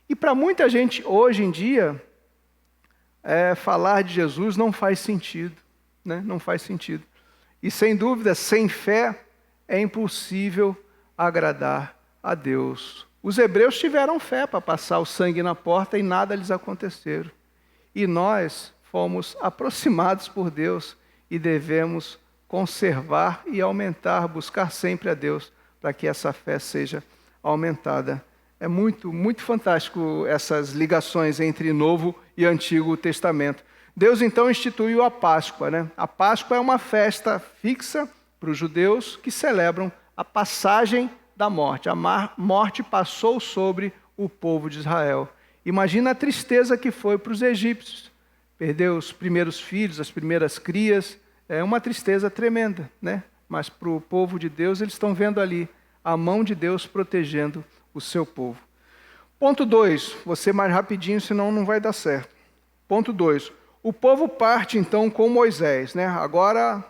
[SPEAKER 1] E para muita gente hoje em dia, falar de Jesus não faz sentido, né? Não faz sentido. E sem dúvida, sem fé, é impossível agradar a Deus. Os hebreus tiveram fé para passar o sangue na porta e nada lhes aconteceu. E nós fomos aproximados por Deus e devemos conservar e aumentar, buscar sempre a Deus para que essa fé seja aumentada. É muito, muito fantástico essas ligações entre Novo e Antigo Testamento. Deus então instituiu a Páscoa, né? A Páscoa é uma festa fixa para os judeus que celebram a passagem da morte. A morte passou sobre o povo de Israel. Imagina a tristeza que foi para os egípcios. Perder os primeiros filhos, as primeiras crias, é uma tristeza tremenda, né? Mas para o povo de Deus, eles estão vendo ali a mão de Deus protegendo o seu povo. Ponto 2, você mais rapidinho, senão não vai dar certo. Ponto 2, o povo parte então com Moisés, né? Agora,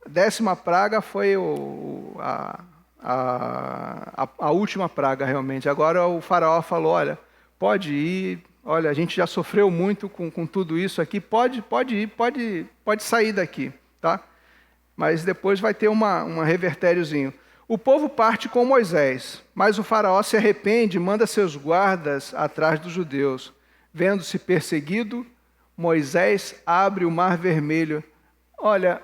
[SPEAKER 1] a 10ª praga foi a última praga realmente. Agora o faraó falou, olha, pode ir, olha, a gente já sofreu muito com tudo isso aqui, pode ir, pode sair daqui, tá? Mas depois vai ter um revertériozinho. O povo parte com Moisés, mas o faraó se arrepende e manda seus guardas atrás dos judeus. Vendo-se perseguido, Moisés abre o mar vermelho. Olha,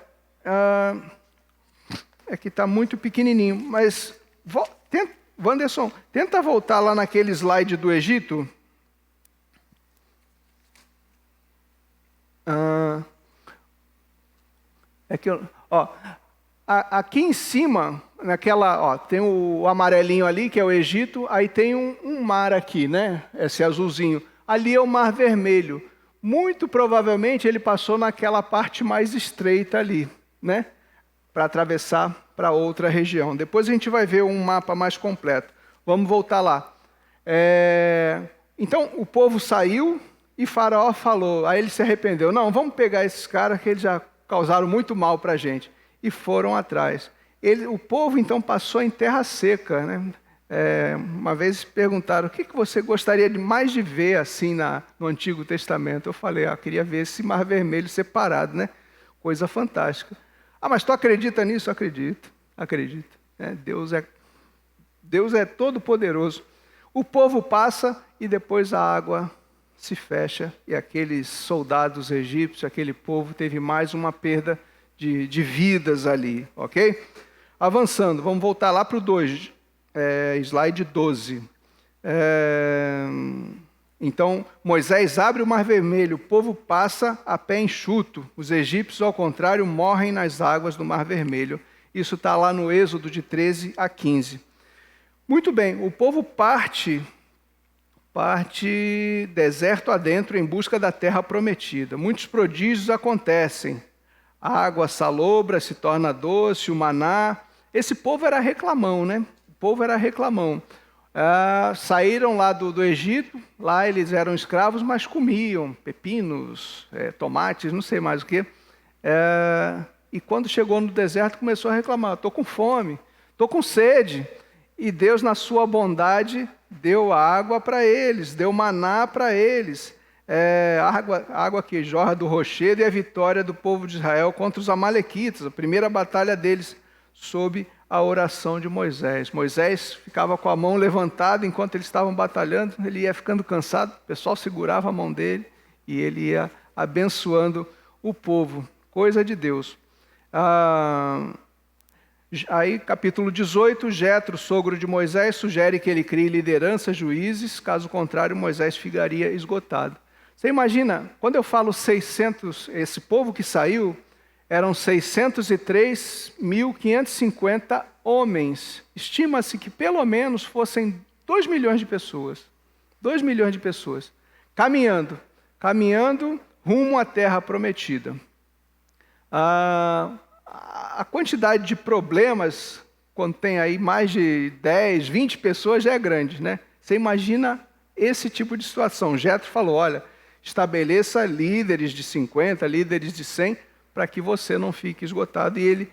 [SPEAKER 1] é que está muito pequenininho, mas Wanderson, tenta voltar lá naquele slide do Egito. Aqui em cima, tem o amarelinho ali, que é o Egito, aí tem um mar aqui, né? Esse azulzinho. Ali é o Mar Vermelho. Muito provavelmente ele passou naquela parte mais estreita ali, né? Para atravessar para outra região. Depois a gente vai ver um mapa mais completo. Vamos voltar lá. Então o povo saiu e Faraó falou, aí ele se arrependeu. Não, vamos pegar esses caras que eles já causaram muito mal para a gente. E foram atrás. O povo então passou em terra seca, né? Uma vez perguntaram, o que você gostaria mais de ver assim no Antigo Testamento? Eu falei, queria ver esse Mar Vermelho separado, né? Coisa fantástica. Mas tu acredita nisso? Acredito. Deus é todo poderoso. O povo passa e depois a água se fecha e aqueles soldados egípcios, aquele povo teve mais uma perda de vidas ali, ok? Avançando, vamos voltar lá para o 2, slide 12. Então, Moisés abre o Mar Vermelho, o povo passa a pé enxuto. Os egípcios, ao contrário, morrem nas águas do Mar Vermelho. Isso está lá no Êxodo de 13 a 15. Muito bem, o povo parte deserto adentro em busca da terra prometida. Muitos prodígios acontecem. A água salobra se torna doce, o maná. Esse povo era reclamão, né? O povo era reclamão. Saíram lá do Egito, lá eles eram escravos, mas comiam pepinos, tomates, não sei mais o que. E quando chegou no deserto, começou a reclamar: estou com fome, estou com sede. E Deus, na sua bondade, deu água para eles, deu maná para eles. Água que jorra do rochedo, e a vitória do povo de Israel contra os amalequitas, a primeira batalha deles, sob a oração de Moisés. Moisés ficava com a mão levantada enquanto eles estavam batalhando, ele ia ficando cansado, o pessoal segurava a mão dele e ele ia abençoando o povo. Coisa de Deus. Aí, capítulo 18, Jetro, sogro de Moisés, sugere que ele crie liderança, juízes, caso contrário, Moisés ficaria esgotado. Você imagina, quando eu falo 600, esse povo que saiu, eram 603.550 homens. Estima-se que pelo menos fossem 2 milhões de pessoas. 2 milhões de pessoas. Caminhando rumo à terra prometida. A quantidade de problemas, quando tem aí mais de 10, 20 pessoas, já é grande, né? Você imagina esse tipo de situação. Jetro falou: olha, estabeleça líderes de 50, líderes de 100, para que você não fique esgotado. E ele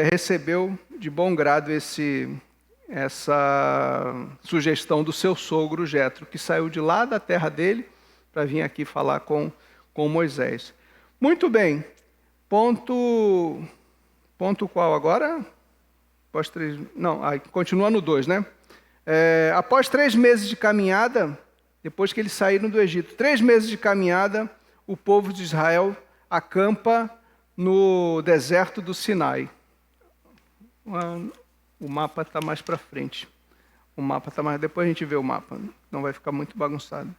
[SPEAKER 1] recebeu de bom grado essa sugestão do seu sogro Jetro, que saiu de lá da terra dele para vir aqui falar com Moisés. Muito bem. Ponto qual agora? Continua no 2, né? Após 3 meses de caminhada, depois que eles saíram do Egito, 3 meses de caminhada, o povo de Israel acampa no deserto do Sinai. O mapa está mais para frente. Depois a gente vê o mapa, não vai ficar muito bagunçado.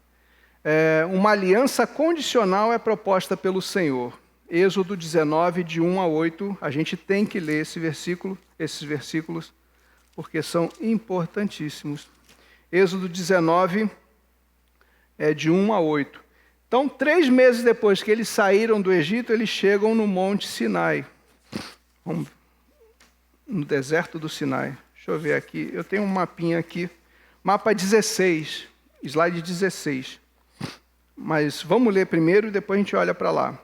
[SPEAKER 1] Uma aliança condicional é proposta pelo Senhor. Êxodo 19, de 1 a 8, a gente tem que ler esses versículos, porque são importantíssimos. Êxodo 19, de 1 a 8. Então, 3 meses depois que eles saíram do Egito, eles chegam no Monte Sinai, no deserto do Sinai. Deixa eu ver aqui, eu tenho um mapinha aqui, mapa 16, slide 16. Mas vamos ler primeiro e depois a gente olha para lá.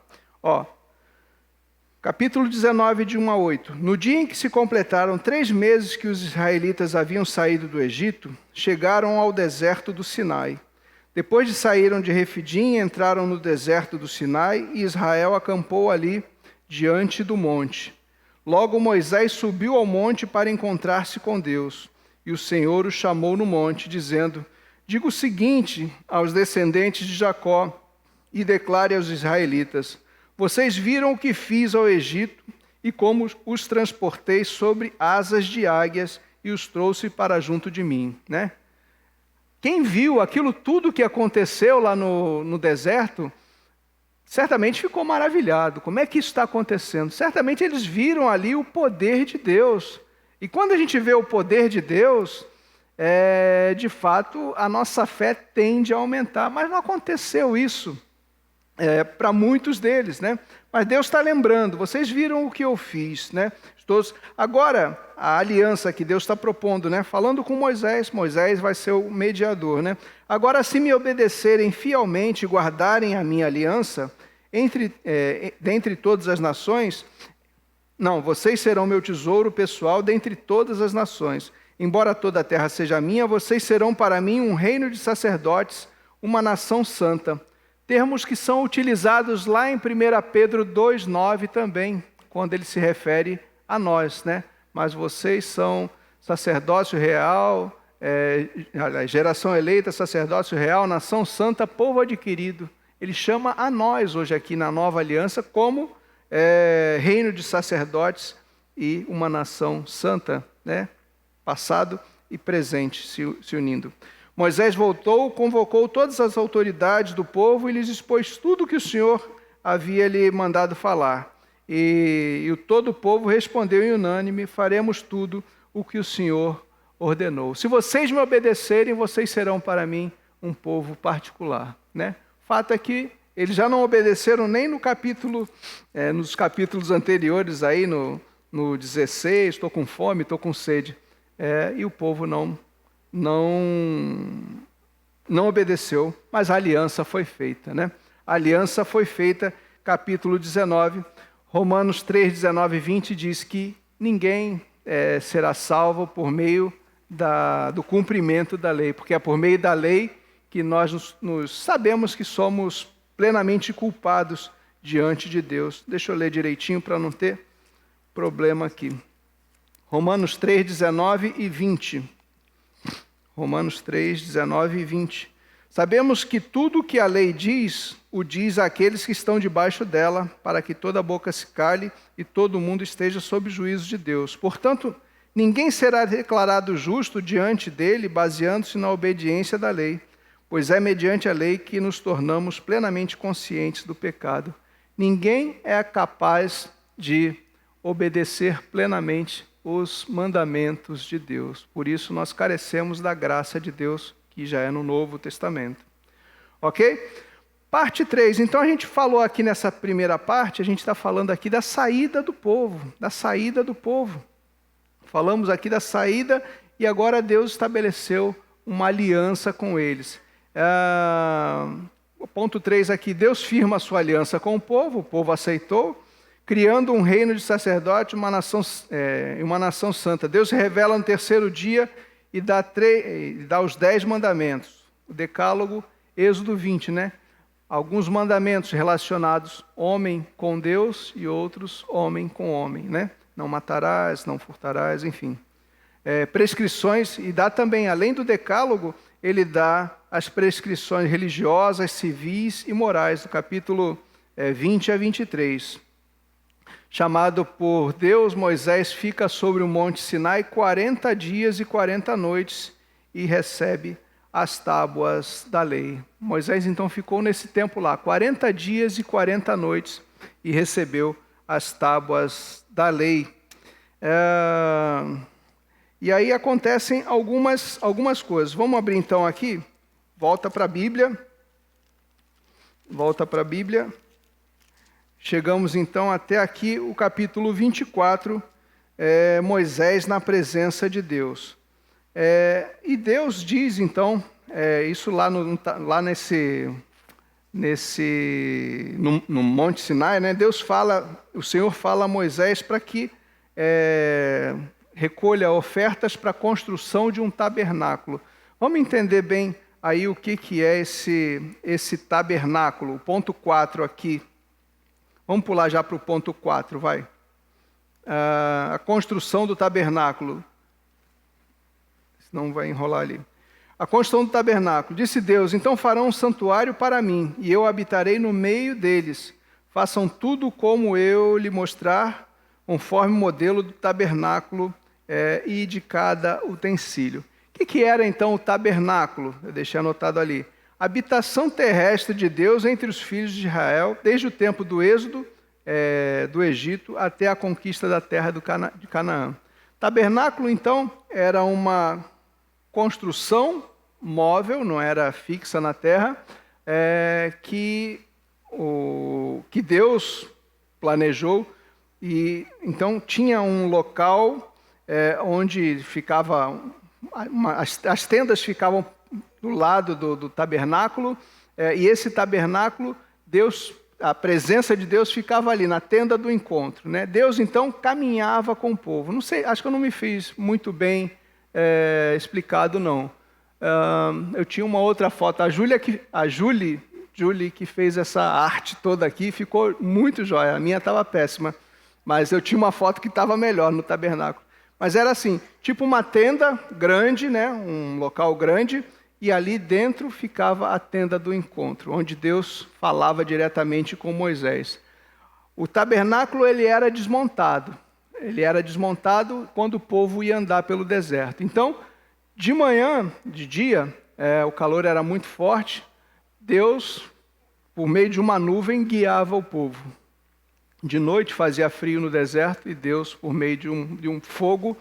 [SPEAKER 1] Capítulo 19, de 1 a 8. No dia em que se completaram 3 meses que os israelitas haviam saído do Egito, chegaram ao deserto do Sinai. Depois de saíram de Refidim, entraram no deserto do Sinai, e Israel acampou ali, diante do monte. Logo Moisés subiu ao monte para encontrar-se com Deus, e o Senhor o chamou no monte, dizendo: diga o seguinte aos descendentes de Jacó, e declare aos israelitas: vocês viram o que fiz ao Egito e como os transportei sobre asas de águias e os trouxe para junto de mim, né? Quem viu aquilo tudo que aconteceu lá no deserto, certamente ficou maravilhado. Como é que isso está acontecendo? Certamente eles viram ali o poder de Deus. E quando a gente vê o poder de Deus, de fato, a nossa fé tende a aumentar. Mas não aconteceu isso. Para muitos deles, né? Mas Deus está lembrando, vocês viram o que eu fiz, né? Agora, a aliança que Deus está propondo, né? Falando com Moisés vai ser o mediador, né? Agora, se me obedecerem fielmente e guardarem a minha aliança, dentre todas as nações, vocês serão meu tesouro pessoal dentre todas as nações. Embora toda a terra seja minha, vocês serão para mim um reino de sacerdotes, uma nação santa. Termos que são utilizados lá em 1 Pedro 2,9 também, quando ele se refere a nós, né? Mas vocês são sacerdócio real, geração eleita, sacerdócio real, nação santa, povo adquirido. Ele chama a nós hoje aqui na nova aliança como reino de sacerdotes e uma nação santa, né? Passado e presente se unindo. Moisés voltou, convocou todas as autoridades do povo e lhes expôs tudo o que o Senhor havia lhe mandado falar. E todo o povo respondeu em unânime: faremos tudo o que o Senhor ordenou. Se vocês me obedecerem, vocês serão para mim um povo particular, né? Fato é que eles já não obedeceram nem no capítulo, nos capítulos anteriores, aí no 16, estou com fome, estou com sede. E o povo não obedeceu, mas a aliança foi feita, né? A aliança foi feita, capítulo 19, Romanos 3, 19 e 20 diz que ninguém será salvo por meio do cumprimento da lei, porque é por meio da lei que nós sabemos que somos plenamente culpados diante de Deus. Deixa eu ler direitinho para não ter problema aqui. Romanos 3, 19 e 20. Romanos 3, 19 e 20. Sabemos que tudo o que a lei diz, o diz àqueles que estão debaixo dela, para que toda boca se cale e todo mundo esteja sob juízo de Deus. Portanto, ninguém será declarado justo diante dele, baseando-se na obediência da lei, pois é mediante a lei que nos tornamos plenamente conscientes do pecado. Ninguém é capaz de obedecer plenamente os mandamentos de Deus. Por isso nós carecemos da graça de Deus, que já é no Novo Testamento. Ok? Parte 3. Então a gente falou aqui nessa primeira parte, a gente está falando aqui da saída do povo, da saída do povo. Falamos aqui da saída e agora Deus estabeleceu uma aliança com eles. Ponto 3 aqui, Deus firma a sua aliança com o povo aceitou, criando um reino de sacerdote, uma nação santa. Deus se revela no terceiro dia e dá os 10 mandamentos. O decálogo, Êxodo 20, né? Alguns mandamentos relacionados homem com Deus e outros homem com homem, né? Não matarás, não furtarás, enfim. Prescrições, e dá também, além do decálogo, ele dá as prescrições religiosas, civis e morais, do capítulo 20 a 23. Chamado por Deus, Moisés fica sobre o monte Sinai 40 dias e 40 noites e recebe as tábuas da lei. Moisés então ficou nesse tempo lá, 40 dias e 40 noites e recebeu as tábuas da lei. E aí acontecem algumas coisas. Vamos abrir então aqui, volta para a Bíblia. Chegamos então até aqui, o capítulo 24, Moisés na presença de Deus. E Deus diz então, isso lá no Monte Sinai, né? O Senhor fala a Moisés para que recolha ofertas para a construção de um tabernáculo. Vamos entender bem aí o que é esse tabernáculo, o ponto 4 aqui. Vamos pular já para o ponto 4, vai. A construção do tabernáculo. Senão vai enrolar ali. A construção do tabernáculo. Disse Deus: então farão um santuário para mim, e eu habitarei no meio deles. Façam tudo como eu lhe mostrar, conforme o modelo do tabernáculo e de cada utensílio. O que era então o tabernáculo? Eu deixei anotado ali. Habitação terrestre de Deus entre os filhos de Israel, desde o tempo do êxodo do Egito até a conquista da terra de Canaã. Tabernáculo, então, era uma construção móvel, não era fixa na terra, que Deus planejou, e então tinha um local onde ficava, as tendas ficavam do lado do tabernáculo, e esse tabernáculo, a presença de Deus ficava ali, na tenda do encontro, né? Deus, então, caminhava com o povo. Não sei, acho que eu não me fiz muito bem explicado, não. Eu tinha uma outra foto, a Julie que fez essa arte toda aqui, ficou muito jóia. A minha estava péssima, mas eu tinha uma foto que estava melhor no tabernáculo. Mas era assim, tipo uma tenda grande, né? Um local grande, e ali dentro ficava a tenda do encontro, onde Deus falava diretamente com Moisés. O tabernáculo ele era desmontado. Ele era desmontado quando o povo ia andar pelo deserto. Então, de manhã, de dia, o calor era muito forte. Deus, por meio de uma nuvem, guiava o povo. De noite fazia frio no deserto e Deus, por meio de um fogo,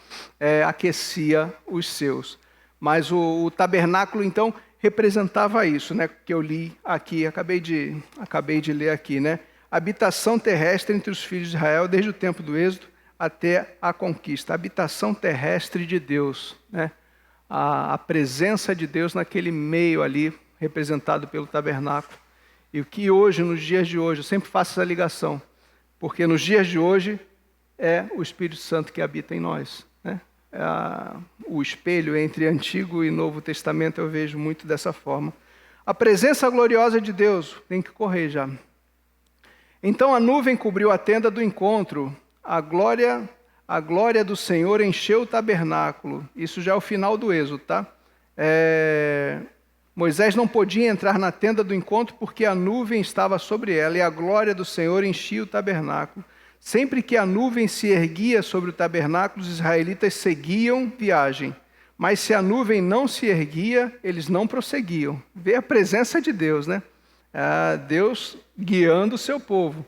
[SPEAKER 1] aquecia os seus. Mas o tabernáculo, então, representava isso, né? Que eu li aqui, acabei de ler aqui, né? Habitação terrestre entre os filhos de Israel, desde o tempo do Êxodo até a conquista. Habitação terrestre de Deus, né? A presença de Deus naquele meio ali, representado pelo tabernáculo. E o que hoje, nos dias de hoje, eu sempre faço essa ligação, porque nos dias de hoje é o Espírito Santo que habita em nós, né? O espelho entre Antigo e Novo Testamento eu vejo muito dessa forma. A presença gloriosa de Deus, tem que correr já. Então a nuvem cobriu a tenda do encontro, a glória do Senhor encheu o tabernáculo. Isso já é o final do Êxodo, tá? Moisés não podia entrar na tenda do encontro porque a nuvem estava sobre ela e a glória do Senhor enchia o tabernáculo. Sempre que a nuvem se erguia sobre o tabernáculo, os israelitas seguiam viagem. Mas se a nuvem não se erguia, eles não prosseguiam. Vê a presença de Deus, né? Deus guiando o seu povo.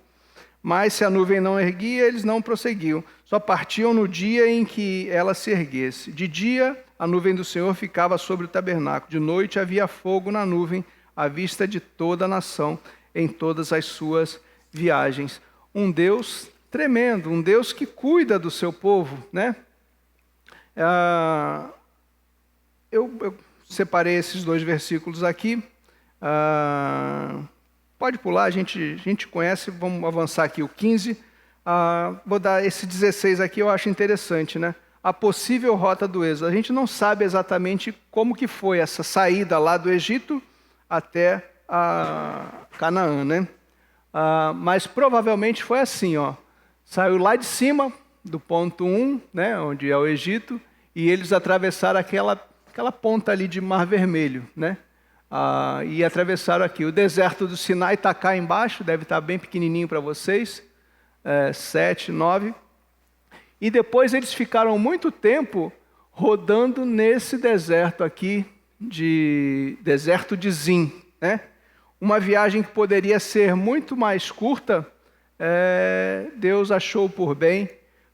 [SPEAKER 1] Mas se a nuvem não erguia, eles não prosseguiam. Só partiam no dia em que ela se erguesse. De dia, a nuvem do Senhor ficava sobre o tabernáculo. De noite havia fogo na nuvem, à vista de toda a nação, em todas as suas viagens. Um Deus tremendo, um Deus que cuida do seu povo, né? Eu separei esses 2 versículos aqui. Pode pular, a gente conhece, vamos avançar aqui o 15. Vou dar esse 16 aqui, eu acho interessante, né? A possível rota do Êxodo. A gente não sabe exatamente como que foi essa saída lá do Egito até Canaã, né? Mas provavelmente foi assim, ó. Saiu lá de cima, do ponto 1, né, onde é o Egito, e eles atravessaram aquela ponta ali de Mar Vermelho, né? E atravessaram aqui. O deserto do Sinai está cá embaixo, deve estar bem pequenininho para vocês, 7, 9. E depois eles ficaram muito tempo rodando nesse deserto aqui, deserto de Zin, né? Uma viagem que poderia ser muito mais curta, Deus achou por bem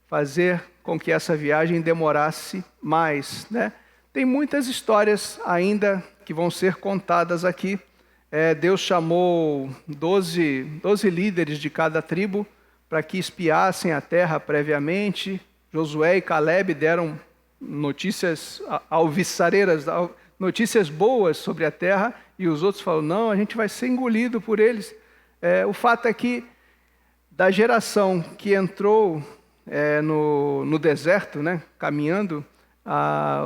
[SPEAKER 1] fazer com que essa viagem demorasse mais, né? Tem muitas histórias ainda que vão ser contadas aqui. Deus chamou 12 líderes de cada tribo para que espiassem a terra previamente. Josué e Caleb deram notícias alvissareiras, notícias boas sobre a terra, e os outros falaram, não, a gente vai ser engolido por eles. O fato é que da geração que entrou no deserto, né, caminhando,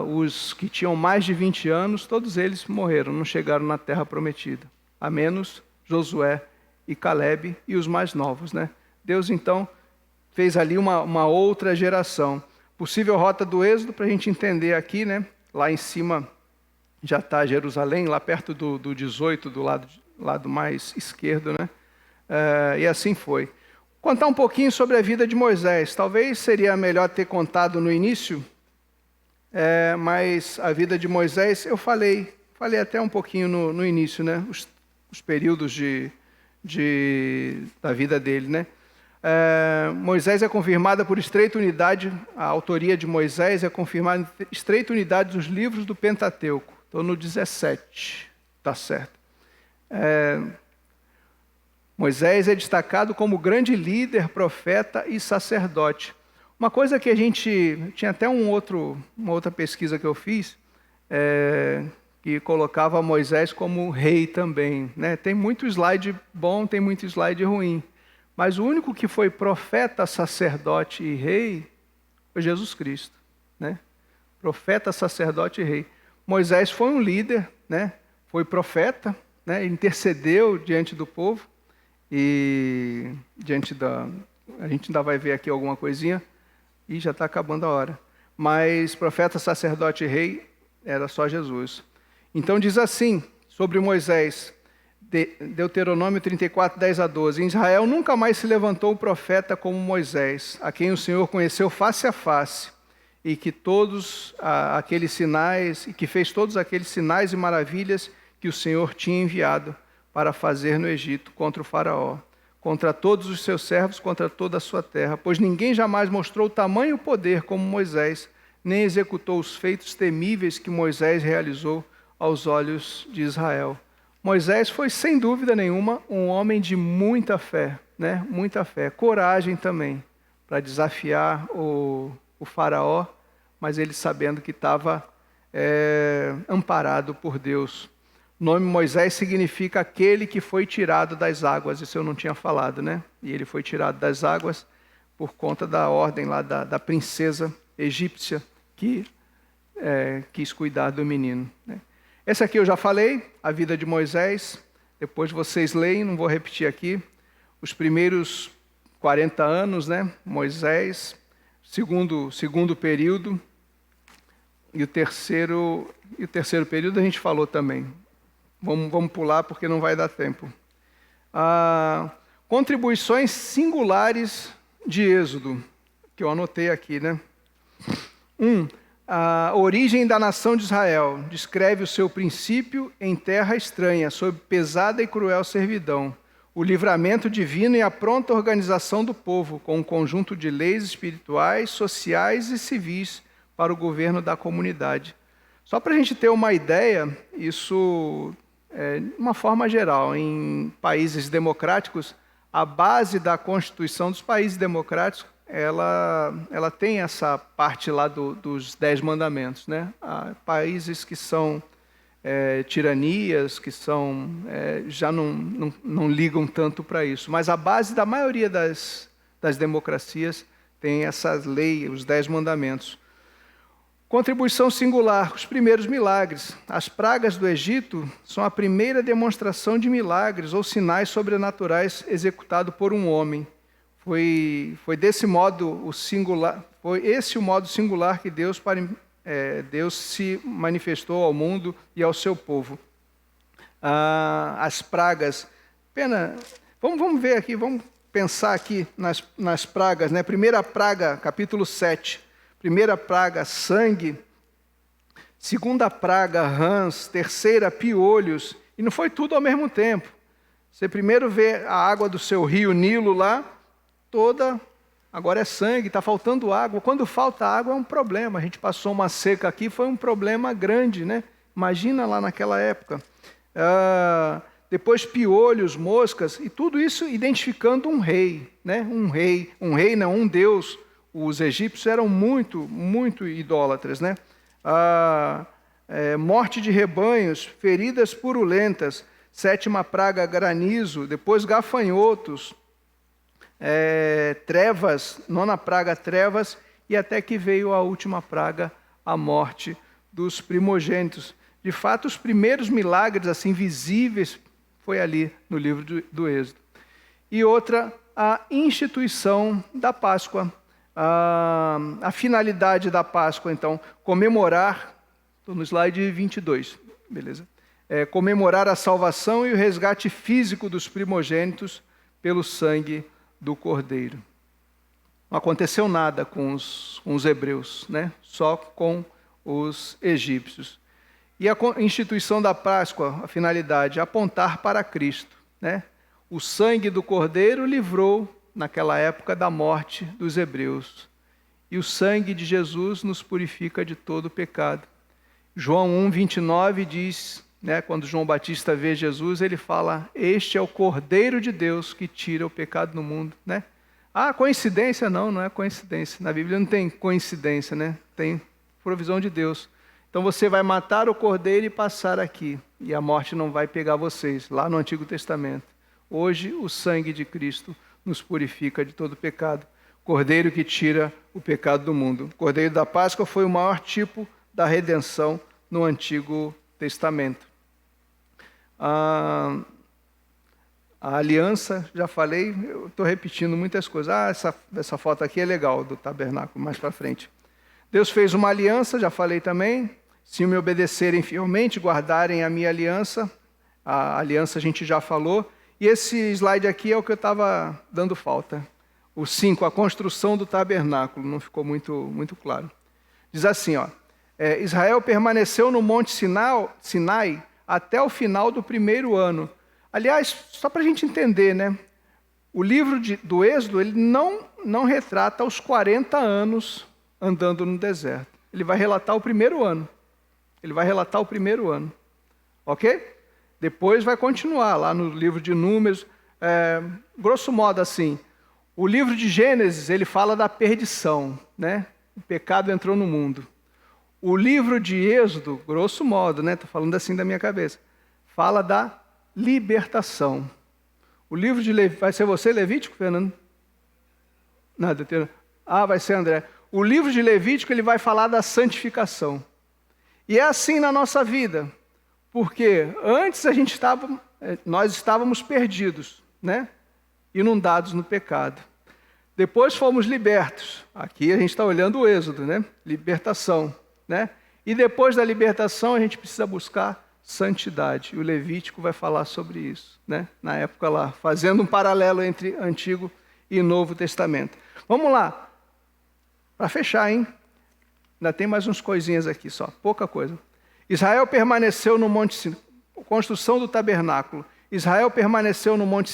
[SPEAKER 1] os que tinham mais de 20 anos, todos eles morreram, não chegaram na terra prometida, a menos Josué e Caleb e os mais novos, né? Deus então fez ali uma outra geração. Possível rota do Êxodo, para a gente entender aqui, né? Lá em cima já está Jerusalém, lá perto do 18, do lado mais esquerdo, né? E assim foi. Contar um pouquinho sobre a vida de Moisés. Talvez seria melhor ter contado no início, mas a vida de Moisés, eu falei até um pouquinho no início, né? Os períodos da vida dele, né? Moisés é confirmada por estreita unidade, a autoria de Moisés é confirmada em estreita unidade dos livros do Pentateuco. Estou no 17, tá certo. Moisés é destacado como grande líder, profeta e sacerdote. Uma coisa que a gente... Tinha até uma outra pesquisa que eu fiz, que colocava Moisés como rei também, né? Tem muito slide bom, tem muito slide ruim. Mas o único que foi profeta, sacerdote e rei foi Jesus Cristo, né? Profeta, sacerdote e rei. Moisés foi um líder, né? Foi profeta, né? Intercedeu diante do povo. E a gente ainda vai ver aqui alguma coisinha, e já está acabando a hora. mas profeta, sacerdote e rei era só Jesus. Então diz assim sobre Moisés, Deuteronômio 34, 10-12: Em Israel nunca mais se levantou um profeta como Moisés, a quem o Senhor conheceu face a face, e que fez todos aqueles sinais e maravilhas que o Senhor tinha enviado para fazer no Egito contra o faraó, contra todos os seus servos, contra toda a sua terra, pois ninguém jamais mostrou tamanho poder como Moisés, nem executou os feitos temíveis que Moisés realizou aos olhos de Israel. Moisés foi, sem dúvida nenhuma, um homem de muita fé, né? Muita fé, coragem também, para desafiar o faraó, mas ele sabendo que estava amparado por Deus. O nome Moisés significa aquele que foi tirado das águas, isso eu não tinha falado, né? E ele foi tirado das águas por conta da ordem lá da princesa egípcia que quis cuidar do menino, né? Essa aqui eu já falei, a vida de Moisés, depois vocês leem, não vou repetir aqui. Os primeiros 40 anos, né? Moisés, segundo período, e o terceiro período a gente falou também. Vamos pular porque não vai dar tempo. Contribuições singulares de Êxodo, que eu anotei aqui, né? A origem da nação de Israel descreve o seu princípio em terra estranha, sob pesada e cruel servidão, o livramento divino e a pronta organização do povo, com um conjunto de leis espirituais, sociais e civis para o governo da comunidade. Só para a gente ter uma ideia, isso de uma forma geral, em países democráticos, a base da Constituição dos países democráticos, ela tem essa parte lá dos 10 mandamentos, né? Há países que são tiranias, que já não ligam tanto para isso. Mas a base da maioria das democracias tem essas leis, os 10 mandamentos. Contribuição singular, os primeiros milagres. As pragas do Egito são a primeira demonstração de milagres ou sinais sobrenaturais executado por um homem. Foi desse modo o singular, foi esse o modo singular que Deus se manifestou ao mundo e ao seu povo. As pragas, vamos ver aqui, vamos pensar aqui nas pragas, né? Primeira praga, capítulo 7. Primeira praga, sangue. Segunda praga, rãs. Terceira, piolhos. E não foi tudo ao mesmo tempo. Você primeiro vê a água do seu rio Nilo lá, toda, agora é sangue, está faltando água. Quando falta água é um problema. A gente passou uma seca aqui, foi um problema grande, né? Imagina lá naquela época. Depois piolhos, moscas, e tudo isso identificando um rei, né? Um Deus. Os egípcios eram muito, muito idólatras, né? Morte de rebanhos, feridas purulentas, sétima praga, granizo, depois gafanhotos, trevas, nona praga, trevas, e até que veio a última praga, a morte dos primogênitos. De fato, os primeiros milagres assim visíveis foi ali no livro do Êxodo. E outra, a instituição da Páscoa. A finalidade da Páscoa, então, comemorar, estou no slide 22, beleza? Comemorar a salvação e o resgate físico dos primogênitos pelo sangue do Cordeiro. Não aconteceu nada com os hebreus, né? Só com os egípcios. E a instituição da Páscoa, a finalidade, apontar para Cristo, né? O sangue do Cordeiro livrou, naquela época, da morte dos hebreus. E o sangue de Jesus nos purifica de todo pecado. João 1:29 diz, né, quando João Batista vê Jesus, ele fala: este é o Cordeiro de Deus que tira o pecado do mundo, né? Coincidência? Não é coincidência. Na Bíblia não tem coincidência, né? Tem provisão de Deus. Então você vai matar o Cordeiro e passar aqui, e a morte não vai pegar vocês, lá no Antigo Testamento. Hoje o sangue de Cristo nos purifica de todo pecado. Cordeiro que tira o pecado do mundo. O Cordeiro da Páscoa foi o maior tipo da redenção no Antigo Testamento. A aliança, já falei, eu estou repetindo muitas coisas. Essa foto aqui é legal, do tabernáculo, mais para frente. Deus fez uma aliança, já falei também. Se me obedecerem fielmente, guardarem a minha aliança. A aliança a gente já falou. E esse slide aqui é o que eu estava dando falta. O 5, a construção do tabernáculo. Não ficou muito claro. Diz assim, ó. Israel permaneceu no Monte Sinai até o final do primeiro ano. Aliás, só para a gente entender, né? O livro do Êxodo, ele não retrata os 40 anos andando no deserto. Ele vai relatar o primeiro ano. Ok? Depois vai continuar lá no livro de Números. Grosso modo assim, o livro de Gênesis, ele fala da perdição, né? O pecado entrou no mundo. O livro de Êxodo, grosso modo, né? Estou falando assim da minha cabeça, fala da libertação. O livro de Levítico, vai ser você, Levítico, Fernando? Nada, vai ser André. O livro de Levítico, ele vai falar da santificação. E é assim na nossa vida, porque antes nós estávamos perdidos, né? Inundados no pecado. Depois fomos libertos. Aqui a gente está olhando o Êxodo, né? Libertação, né? E depois da libertação a gente precisa buscar santidade. E o Levítico vai falar sobre isso, né? Na época lá, fazendo um paralelo entre Antigo e Novo Testamento. Vamos lá. Para fechar, hein? Ainda tem mais uns coisinhas aqui só, pouca coisa. Israel permaneceu no Monte Sinai, construção do tabernáculo. Israel permaneceu no Monte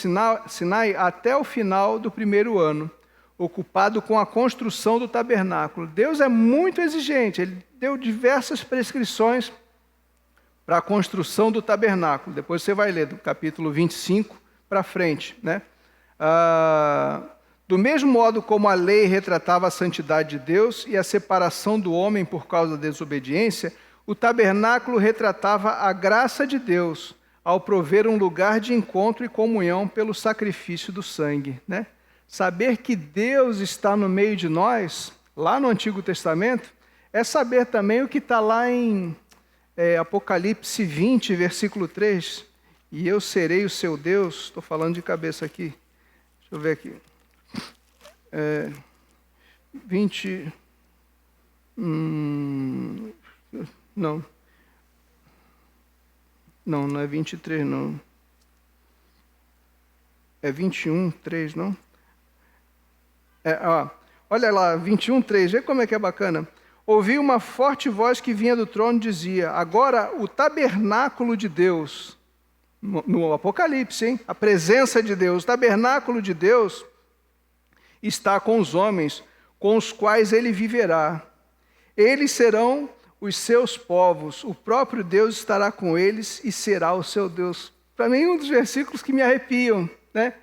[SPEAKER 1] Sinai até o final do primeiro ano, ocupado com a construção do tabernáculo. Deus é muito exigente, ele deu diversas prescrições para a construção do tabernáculo. Depois você vai ler do capítulo 25 para frente, né? Do mesmo modo como a lei retratava a santidade de Deus e a separação do homem por causa da desobediência, o tabernáculo retratava a graça de Deus ao prover um lugar de encontro e comunhão pelo sacrifício do sangue, né? Saber que Deus está no meio de nós, lá no Antigo Testamento, é saber também o que está lá em Apocalipse 20, versículo 3. E eu serei o seu Deus. Estou falando de cabeça aqui. Deixa eu ver aqui. 20... Não é 23, não. É 21, 3, não? Olha lá, 21, 3, vê como é que é bacana. Ouvi uma forte voz que vinha do trono e dizia: agora o tabernáculo de Deus, no Apocalipse, hein? A presença de Deus, o tabernáculo de Deus está com os homens, com os quais ele viverá. Eles serão os seus povos, o próprio Deus estará com eles e será o seu Deus. Para mim, um dos versículos que me arrepiam, né?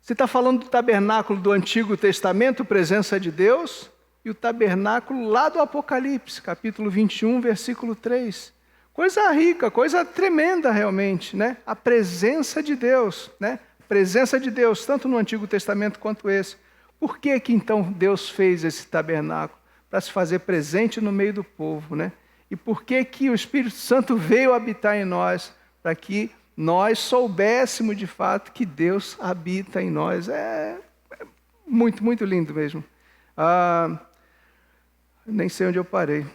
[SPEAKER 1] Você está falando do tabernáculo do Antigo Testamento, presença de Deus, e o tabernáculo lá do Apocalipse, capítulo 21, versículo 3. Coisa rica, coisa tremenda realmente, né? A presença de Deus, né? Presença de Deus, tanto no Antigo Testamento quanto esse. Por que então Deus fez esse tabernáculo? Para se fazer presente no meio do povo, né? E por que o Espírito Santo veio habitar em nós? Para que nós soubéssemos de fato que Deus habita em nós. É muito, muito lindo mesmo. Nem sei onde eu parei.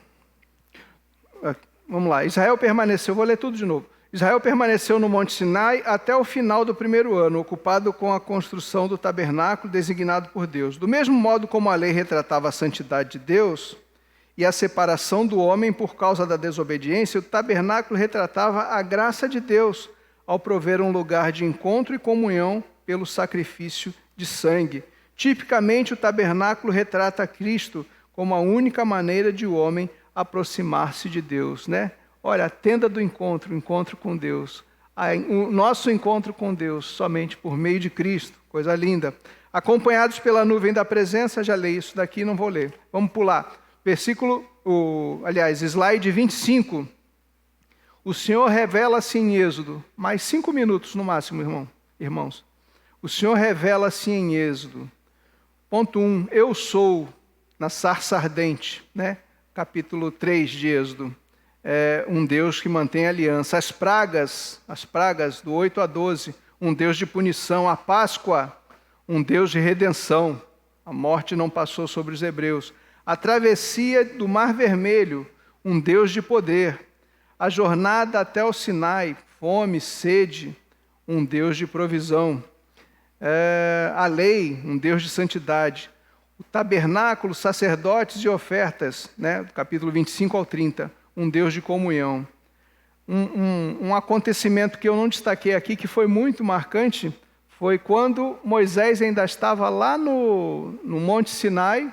[SPEAKER 1] Vamos lá. Israel permaneceu, vou ler tudo de novo. Israel permaneceu no Monte Sinai até o final do primeiro ano, ocupado com a construção do tabernáculo designado por Deus. Do mesmo modo como a lei retratava a santidade de Deus e a separação do homem por causa da desobediência, o tabernáculo retratava a graça de Deus ao prover um lugar de encontro e comunhão pelo sacrifício de sangue. Tipicamente, o tabernáculo retrata Cristo como a única maneira de o homem aproximar-se de Deus, né? Olha, a tenda do encontro, o encontro com Deus. O nosso encontro com Deus somente por meio de Cristo. Coisa linda. Acompanhados pela nuvem da presença, já li isso daqui, não vou ler. Vamos pular. Slide 25. O Senhor revela-se em Êxodo. Mais 5 minutos no máximo, irmãos. O Senhor revela-se em Êxodo. Ponto 1. Eu sou, na sarça ardente, né? Capítulo 3 de Êxodo. Um Deus que mantém aliança. As pragas do 8 a 12, um Deus de punição. A Páscoa, um Deus de redenção. A morte não passou sobre os hebreus. A travessia do Mar Vermelho, um Deus de poder. A jornada até o Sinai, fome, sede, um Deus de provisão. A lei, um Deus de santidade. O tabernáculo, sacerdotes e ofertas, né? Do capítulo 25 ao 30, um Deus de comunhão. Um acontecimento que eu não destaquei aqui, que foi muito marcante, foi quando Moisés ainda estava lá no Monte Sinai,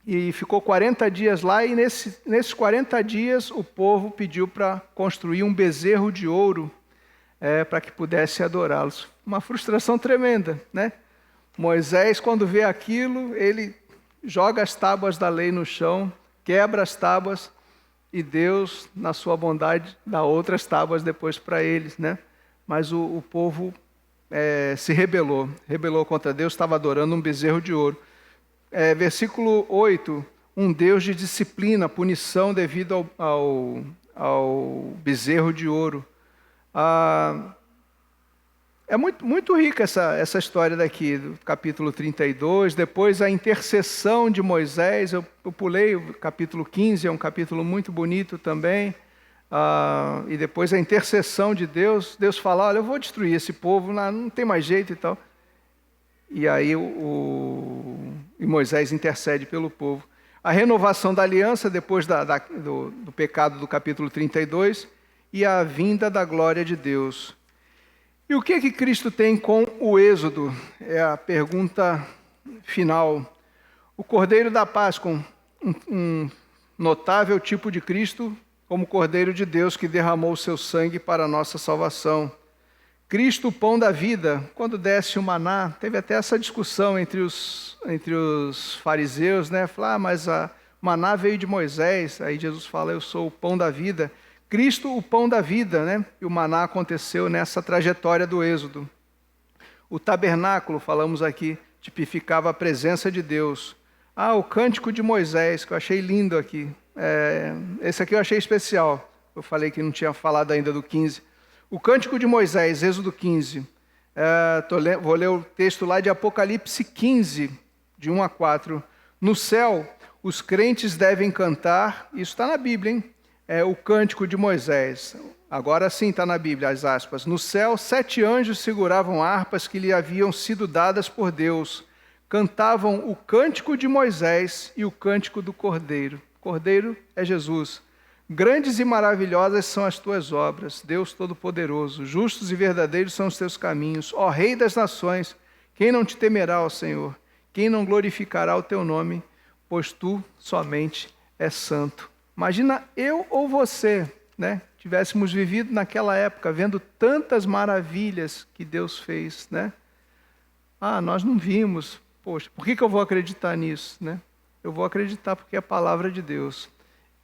[SPEAKER 1] e ficou 40 dias lá, e nesses 40 dias o povo pediu para construir um bezerro de ouro, para que pudesse adorá-los. Uma frustração tremenda, né? Moisés, quando vê aquilo, ele joga as tábuas da lei no chão, quebra as tábuas, e Deus, na sua bondade, dá outras tábuas depois para eles, né? Mas o povo se rebelou contra Deus, estava adorando um bezerro de ouro. Versículo 8, um Deus de disciplina, punição devido ao bezerro de ouro. É muito rica essa história daqui, do capítulo 32. Depois a intercessão de Moisés, eu pulei o capítulo 15, é um capítulo muito bonito também. E depois a intercessão de Deus, Deus fala, olha, eu vou destruir esse povo, não tem mais jeito e tal. E aí e Moisés intercede pelo povo. A renovação da aliança depois do pecado do capítulo 32 e a vinda da glória de Deus. E o que Cristo tem com o Êxodo? É a pergunta final. O Cordeiro da Páscoa, um notável tipo de Cristo, como Cordeiro de Deus que derramou o seu sangue para a nossa salvação. Cristo, o pão da vida, quando desce o maná, teve até essa discussão entre os fariseus, né? Falar, mas a maná veio de Moisés, aí Jesus fala, eu sou o pão da vida. Cristo, o pão da vida, né? E o maná aconteceu nessa trajetória do Êxodo. O tabernáculo, falamos aqui, tipificava a presença de Deus. O cântico de Moisés, que eu achei lindo aqui. Esse aqui eu achei especial. Eu falei que não tinha falado ainda do 15. O cântico de Moisés, Êxodo 15. Vou ler o texto lá de Apocalipse 15, de 1 a 4. No céu, os crentes devem cantar, isso está na Bíblia, hein? O cântico de Moisés. Agora sim está na Bíblia, as aspas. No céu, 7 anjos seguravam harpas que lhe haviam sido dadas por Deus. Cantavam o cântico de Moisés e o cântico do Cordeiro. Cordeiro é Jesus. Grandes e maravilhosas são as tuas obras, Deus Todo-Poderoso. Justos e verdadeiros são os teus caminhos. Ó Rei das nações, quem não te temerá, ó Senhor? Quem não glorificará o teu nome? Pois tu somente és santo. Imagina eu ou você, né? Tivéssemos vivido naquela época, vendo tantas maravilhas que Deus fez, né? Nós não vimos. Poxa, por que eu vou acreditar nisso, né? Eu vou acreditar porque é a palavra de Deus.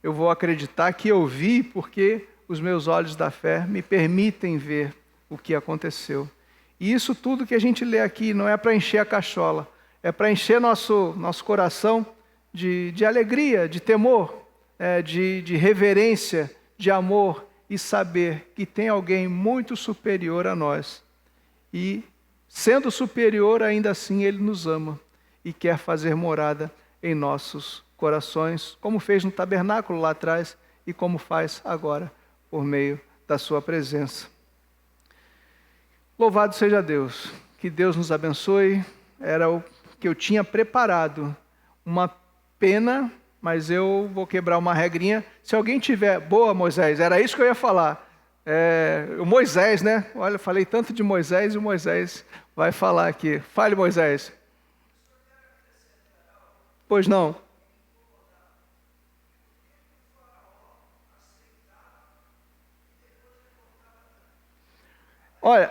[SPEAKER 1] Eu vou acreditar que eu vi porque os meus olhos da fé me permitem ver o que aconteceu. E isso tudo que a gente lê aqui não é para encher a cachola, é para encher nosso coração de alegria, de temor, de reverência, de amor e saber que tem alguém muito superior a nós. E sendo superior, ainda assim Ele nos ama e quer fazer morada em nossos corações, como fez no tabernáculo lá atrás e como faz agora por meio da sua presença. Louvado seja Deus, que Deus nos abençoe. Era o que eu tinha preparado, uma pena, mas eu vou quebrar uma regrinha. Se alguém tiver... Boa, Moisés, era isso que eu ia falar. O Moisés, né? Olha, falei tanto de Moisés e o Moisés vai falar aqui. Fale, Moisés. Pois não. Olha,